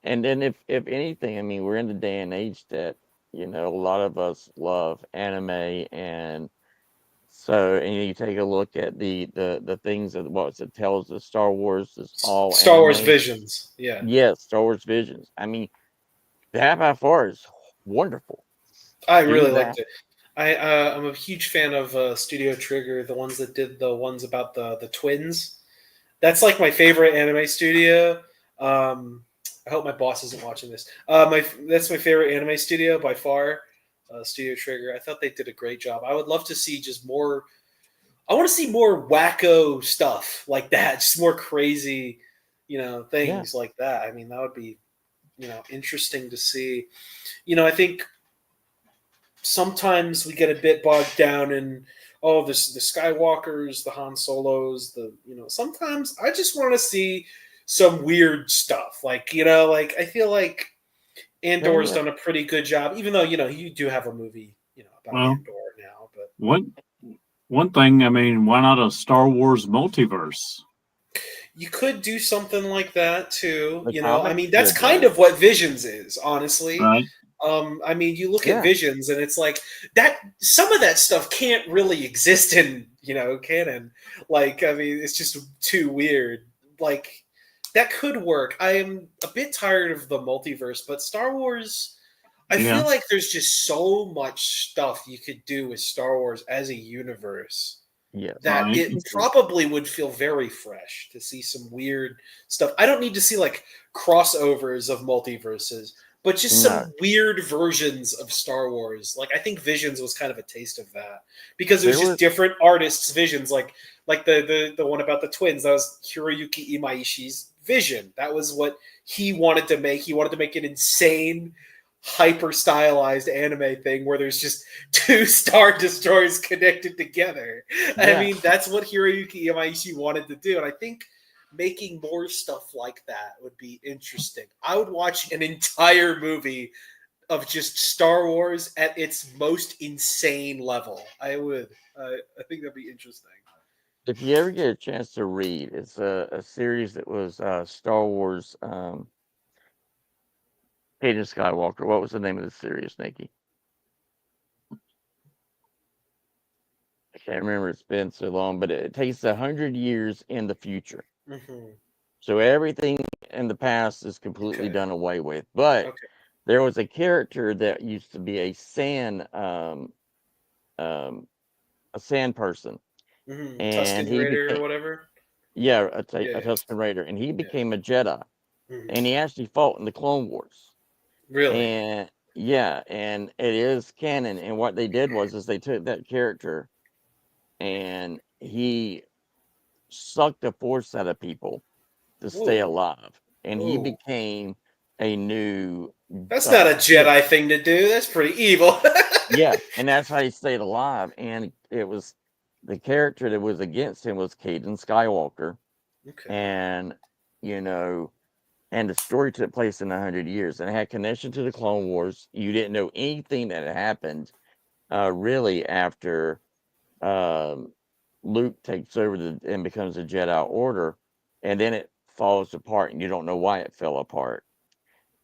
A: then if anything, I mean, we're in the day and age that, a lot of us love anime, and so, and you take a look at the things that what it tells us, Star Wars is all
C: Star Wars
A: anime.
C: Visions. Yeah.
A: Yes, Star Wars Visions. I mean, that by far is wonderful.
C: I
A: Do
C: really liked
A: that.
C: it. I'm a huge fan of Studio Trigger, the ones that did the ones about the twins. That's like my favorite anime studio. I hope my boss isn't watching this. That's my favorite anime studio by far. Studio Trigger. I thought they did a great job. I would love to see just more. I want to see more wacko stuff like that. Just more crazy,
A: Yeah.
C: things like that. I mean, that would be, interesting to see. I think sometimes we get a bit bogged down in the Skywalkers, the Han Solos, sometimes I just want to see some weird stuff. Like I feel like
A: Tell you
C: Andor's
A: what,
C: done a pretty good job, even though you do have a movie about
B: Well,
C: Andor now, but
B: one one thing, I mean, why not a Star Wars multiverse?
C: you could do something like that too.
A: the
C: I
A: comics
C: mean, that's
A: did
C: kind
A: that.
C: of what Visions is, honestly.
B: Right?
C: I mean, you look at
A: Yeah.
C: Visions, and it's like that. Some of that stuff can't really exist in canon. Like, I mean, it's just too weird. Like, that could work. I am a bit tired of the multiverse, but Star Wars. I
B: Yeah.
C: feel like there's just so much stuff you could do with Star Wars as a universe
A: Yes.
C: that
B: Right.
C: it probably would feel very fresh to see some weird stuff. I don't need to see like crossovers of multiverses, but just
A: No.
C: some weird versions of Star Wars. Like I think Visions was kind of a taste of that because it was
A: There
C: just
A: was
C: different artists' visions. Like the one about the twins, that was Hiroyuki Imaishi's vision. That was what he wanted to make. He wanted to make an insane hyper stylized anime thing where there's just two star destroyers connected together. I
A: yeah.
C: mean, that's what Hiroyuki Imaishi wanted to do, and I think making more stuff like that would be interesting. I would watch an entire movie of just Star Wars at its most insane level. I would. I think that'd be interesting.
A: If you ever get a chance to read, it's a series that was Star Wars Hayden Skywalker. What was the name of the series, Nikki? I can't remember. It's been so long, but it takes 100 years in the future.
C: Mm-hmm.
A: So everything in the past is completely
C: Okay.
A: done away with. But
C: Okay.
A: there was a character that used to be um, a sand person,
C: Mm-hmm.
A: and
C: Tusken
A: he
C: Raider or
A: became,
C: whatever.
A: yeah,
C: Yeah.
A: a Tusken Raider, and he
C: Yeah.
A: became a Jedi, and
C: Mm-hmm.
A: he actually fought in the Clone Wars.
C: Really.
A: And yeah, and it is canon. And what they did was is they took that character and he sucked the force out of people to stay
C: Whoa.
A: alive, and he
C: Whoa.
A: became a new
C: That's not a
A: Sith.
C: Jedi thing to do. That's pretty evil.
A: Yeah, and that's how he stayed alive. And it was the character that was against him was Caden Skywalker,
C: Okay.
A: and you know, and the story took place in 100 years, and it had connection to the Clone Wars. You didn't know anything that had happened really after um, Luke takes over and becomes a Jedi Order, and then it falls apart, and you don't know why it fell apart.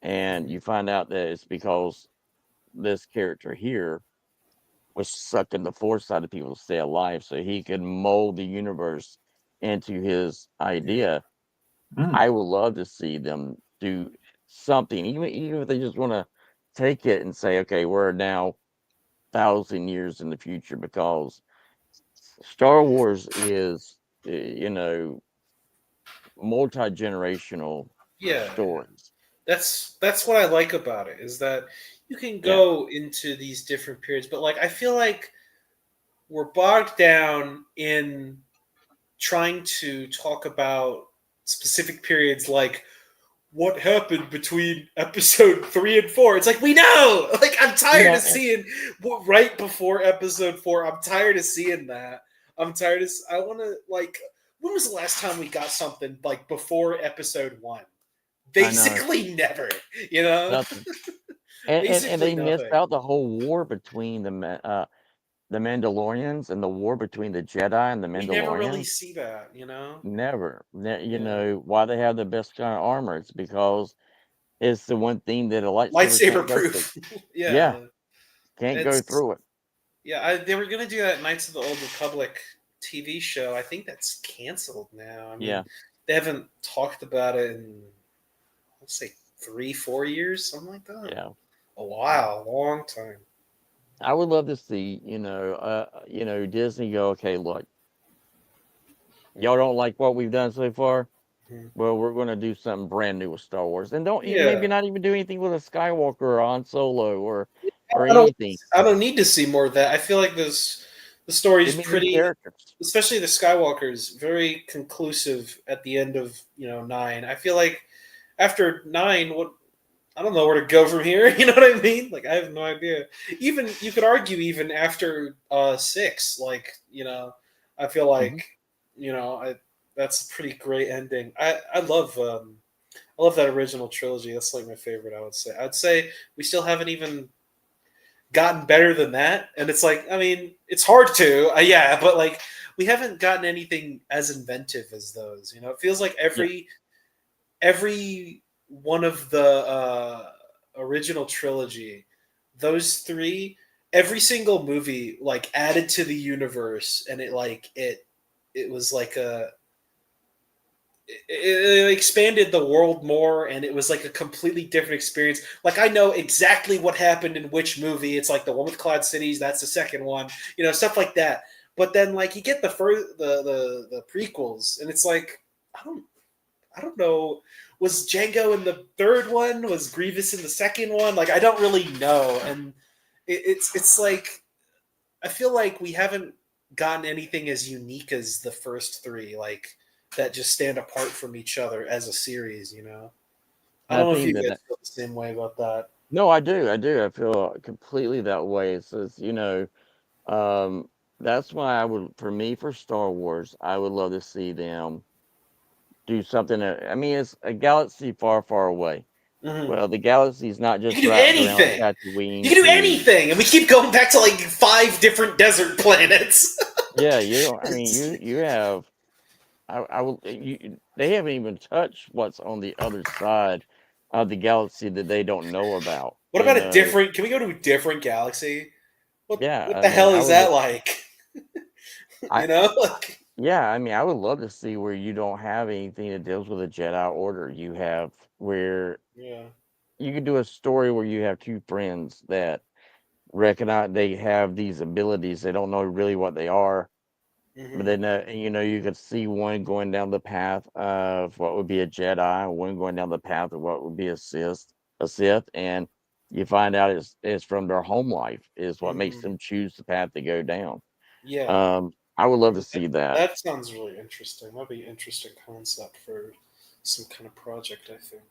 A: And
C: Mhm.
A: you find out that it's because this character here was sucking the force out of people to stay alive, so he could mold the universe into his idea.
B: Hmm.
A: I would love to see them do something, even if they just want to take it and say, okay, we're now 1,000 years in the future, because Star Wars is, multi-generational
C: Yeah,
A: stories.
C: that's what I like about it, is that you can
A: Yeah.
C: go into these different periods, but like I feel like we're bogged down in trying to talk about specific periods, like what happened between episode 3 and 4. It's like, we know. Like, I'm tired
A: Yeah.
C: of seeing right before episode 4. I'm tired of seeing that. I'm tired of. I want to, like. When was the last time we got something like before episode 1?
A: I know.
C: Basically, never. You know.
A: Nothing. And
C: Basically
A: they missed
C: nothing.
A: out the whole war between the Mandalorians, and the war between the Jedi and the
C: We never really
A: Mandalorians.
C: see that. You know.
A: Never.
C: Yeah.
A: Why they have the best kind of armor? It's because it's the one thing that a lightsaber
C: Lightsaber
A: can't go through.
C: proof.
A: Yeah,
C: Yeah.
A: can't go
C: It's
A: through it.
C: Yeah, they were gonna do that Knights of the Old Republic TV show. I think that's canceled now. I mean,
A: Yeah,
C: they haven't talked about it in, let's say, 3-4 years, something like that.
A: yeah.
C: A while, long time.
A: I would love to see, Disney go, okay, look, y'all don't like what we've done so far.
C: Mhm.
A: Well, we're going to do something brand new with Star Wars, and don't maybe
C: Yeah,
A: not even do anything with a Skywalker or Han Solo or
C: I don't.
A: anything.
C: I don't need to see more of that. I feel like the
A: Give
C: story's
A: me new
C: pretty,
A: characters.
C: especially the Skywalkers, very conclusive at the end of 9. I feel like after 9, what I don't know where to go from here. You know what I mean? Like I have no idea. Even you could argue even after 6, like I feel
A: Hmm.
C: like that's a pretty great ending. I love that original trilogy. That's like my favorite. I'd say we still haven't even gotten better than that, and it's like, I mean, it's hard to yeah, but like we haven't gotten anything as inventive as those. It feels like
A: Yeah,
C: every one of the original trilogy, those 3, every single movie like added to the universe, and it was like it expanded the world more, and it was like a completely different experience. Like I know exactly what happened in which movie. It's like the one with Cloud Cities, that's the second one, stuff like that. But then like you get the prequels, and it's like I don't know. Was Django in the third one? Was Grievous in the second one? Like I don't really know, and it's like I feel like we haven't gotten anything as unique as the first 3, like that just stand apart from each other as a series. I
A: I
C: don't know if
A: think
C: you
A: that,
C: guys feel the same way about that.
A: no, I do. I feel completely that way. It says, um, that's why for me, for Star Wars, I would love to see them do something. I mean, it's a galaxy far, far away.
C: Hmm.
A: Well, the galaxy is not
C: You
A: just
C: can do
A: wrapped around
C: anything. You
A: Tatooine
C: can do
A: to,
C: anything, and we keep going back to like 5 different desert planets.
A: yeah, you don't, I mean,
C: It's-
A: you have, I will, they haven't even touched what's on the other side of the galaxy that they don't know about,
C: what about a different? Can we go to a different galaxy?
A: Yeah,
C: What
A: I
C: the
A: mean,
C: hell is that like?
A: I,
C: Like
A: yeah, I mean, I would love to see where you don't have anything that deals with a Jedi Order. You have where
C: yeah.
A: you could do a story where you have two friends that recognize they have these abilities. They don't know really what they are, but
C: Hmm.
A: then you could see one going down the path of what would be a Jedi, one going down the path of what would be a Sith, and you find out it's from their home life is what makes
C: Hmm.
A: them choose the path to go down.
C: Yeah.
A: I would love to
C: That,
A: see that.
C: that sounds really interesting. That'd be an interesting concept for some kind of project, I think.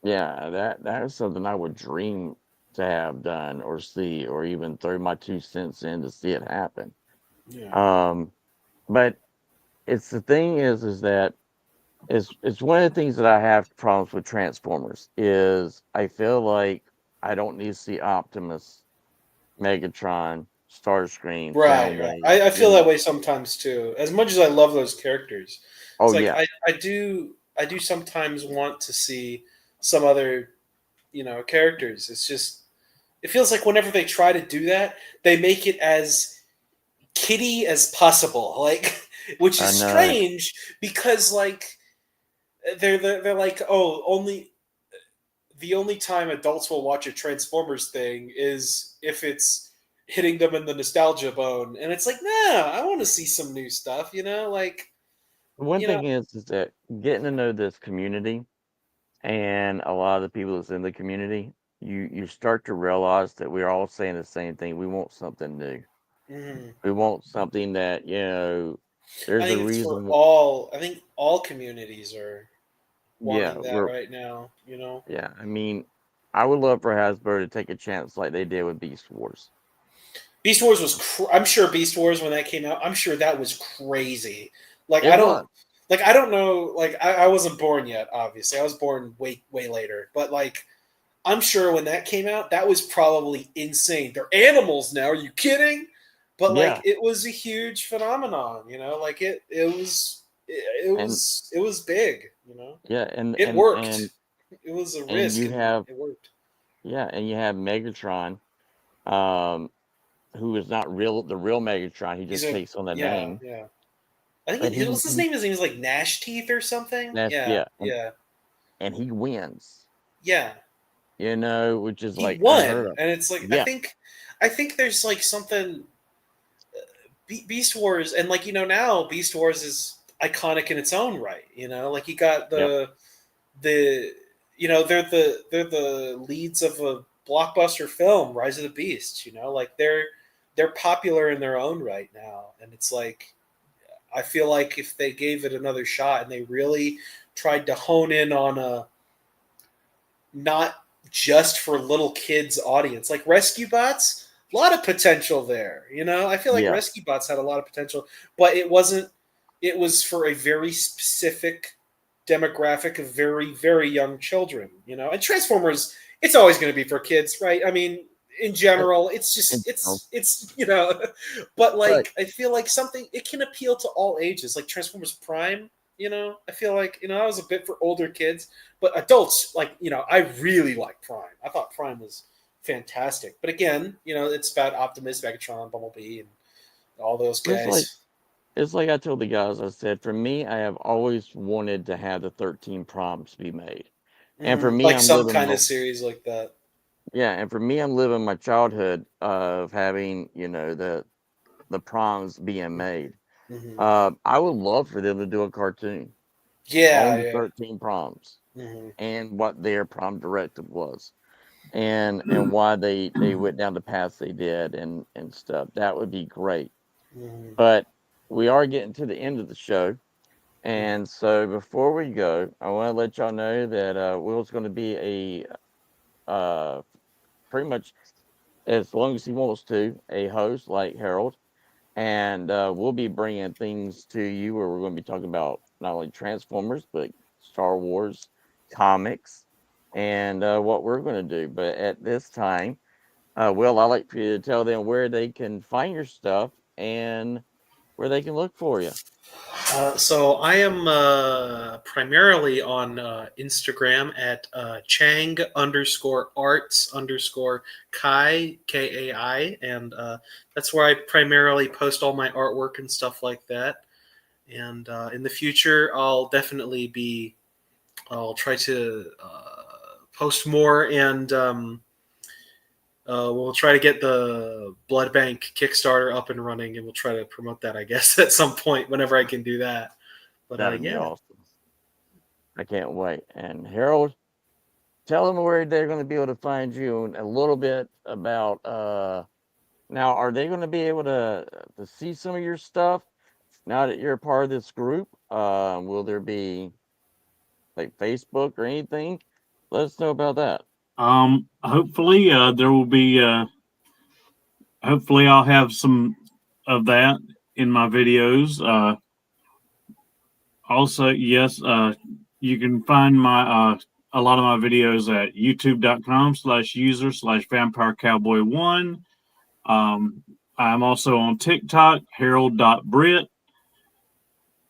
A: Yeah, that is something I would dream to have done or see, or even throw my 2 cents in to see it happen.
C: Yeah.
A: Um, but it's the thing is that it's one of the things that I have problems with Transformers is I feel like I don't need to see Optimus, Megatron, Starscream,
C: Right, right.
A: Soundwave.
C: I feel that way sometimes too. As much as I love those characters, it's
A: Oh
C: like
A: yeah,
C: I do sometimes want to see some other, characters. It's just it feels like whenever they try to do that, they make it as kiddie as possible. Like which is
A: I know.
C: strange because like they're like, oh, only the only time adults will watch a Transformers thing is if it's hitting them in the nostalgia bone, and it's like, nah, I want to see some new stuff, like,
A: One
C: you know.
A: thing is that getting to know this community and a lot of the people that's in the community, you start to realize that we're all saying the same thing. We want something new.
C: Mhm.
A: We want something that,
C: I
A: there's a
C: think it's for
A: reason.
C: all. I think all communities are
A: Yeah,
C: wanting that right now.
A: yeah. I mean, I would love for Hasbro to take a chance like they did with Beast Wars.
C: Beast Wars was. I'm sure Beast Wars when that came out. I'm sure that was crazy. Like
A: It was.
C: I don't know. Like I wasn't born yet. Obviously, I was born way later. But like, I'm sure when that came out, that was probably insane. They're animals now. Are you kidding? But
A: Yeah,
C: like, it was a huge phenomenon. Like
A: and
C: it was big.
A: yeah,
C: It worked. It was a
A: and
C: risk,
A: you
C: and
A: have
C: it worked.
A: and you have Megatron, um, who is not the real Megatron. He
C: He's
A: just
C: a
A: takes on the
C: yeah,
A: name,
C: yeah. I think
A: but
C: what's his name? His name is like Gnash Teeth or something.
A: that's
C: Yeah,
A: yeah,
C: yeah,
A: and he wins.
C: yeah.
A: Which is
C: He
A: like unheard
C: won,
A: of.
C: and it's like
A: Yeah,
C: I think there's like something Beast Wars, and like now Beast Wars is iconic in its own right. Like you got
A: yep,
C: the they're the leads of a blockbuster film, Rise of the Beasts. Like they're popular in their own right now, and it's like I feel like if they gave it another shot and they really tried to hone in on a not just for little kids audience, like Rescue Bots, a lot of potential there. I feel like
A: yeah.
C: Rescue Bots had a lot of potential, but it wasn't. It was for a very specific demographic of very very young children. And Transformers, it's always going to be for kids, right? I mean, in
A: Uh,
C: general, it's
A: and,
C: just it's but
A: but
C: like I feel like something it can appeal to all ages, like Transformers Prime. I feel like that was a bit for older kids, but adults like I really like Prime. I thought Prime was fantastic, but again, it's about Optimus, Megatron, Bumblebee, and all those
A: it's like
C: guys.
A: it's like I told the guys. I said, for me, I have always wanted to have the 13 proms be made, and for me,
C: Like
A: I'm
C: some
A: living
C: kind
A: my
C: of series like that.
A: and for me, I'm living my childhood of having the proms being made.
C: Hmm.
A: I would love for them to do a cartoon
C: Yeah,
A: on the
C: yeah.
A: 13 proms
C: Hmm.
A: and what their prom directive was, and why they went down the paths they did and stuff. That would be great.
C: Hmm.
A: But we are getting to the end of the show, and so before we go, I want to let y'all know that Will's going to be pretty much, as long as he wants to, a host like Harold, and we'll be bringing things to you where we're going to be talking about not only Transformers but Star Wars, comics, and what we're going to do. But at this time, Will, I'd like for you to tell them where they can find your stuff and where they can look for you.
C: So I am primarily on Instagram at Chang _arts Kai Kai, and that's where I primarily post all my artwork and stuff like that. And in the future, I'll try to post more, and we'll try to get the blood bank Kickstarter up and running, and we'll try to promote that, I guess, at some point whenever I can do that. But
A: That'd be
C: yeah.
A: awesome. I can't wait. And Harold, tell them where they're going to be able to find you and a little bit about now, are they going to be able to see some of your stuff now that you're a part of this group? Will there be like Facebook or anything? Let us know about that.
B: Hopefully, there will be. Hopefully, I'll have some of that in my videos. Also, yes, you can find my a lot of my videos at youtube.com/user/vampire cowboy 1. I'm also on TikTok, harold.brit,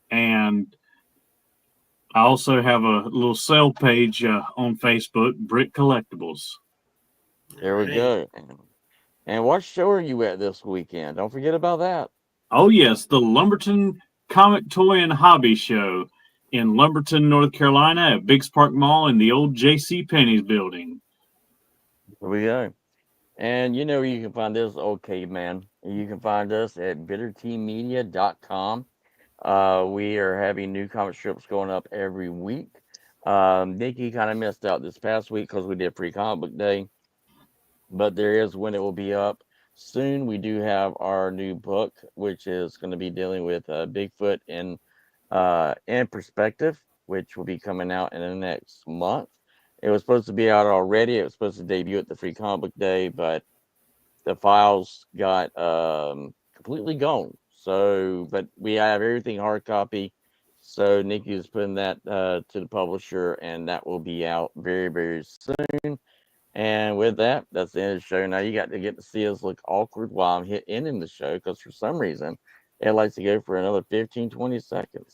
B: and I also have a little sale page on Facebook, Brit Collectibles.
A: There we
C: Right.
A: go. And what show are you at this weekend? Don't forget about that.
B: Oh, yes, the Lumberton Comic Toy and Hobby Show
D: in Lumberton, North Carolina at Biggs Park Mall in the old J.C. Penney's building.
A: Here we go. And you know you can find this, okay, man. You can find us at bitterteamedia.com. We are having new comic strips going up every week. Nikki kind of missed out this past week because we did Free Comic Book Day, but there is when it will be up soon. We do have our new book, which is going to be dealing with Bigfoot in perspective, which will be coming out in the next month. It was supposed to be out already. It was supposed to debut at the Free Comic Book Day, but the files got completely gone. So, but we have everything hard copy. So Nikki is putting that to the publisher, and that will be out very, very soon. And with that, that's the end of the show. Now you got to get to see us look awkward while I'm ending the show, because for some reason it likes to go for another 15, 20 seconds.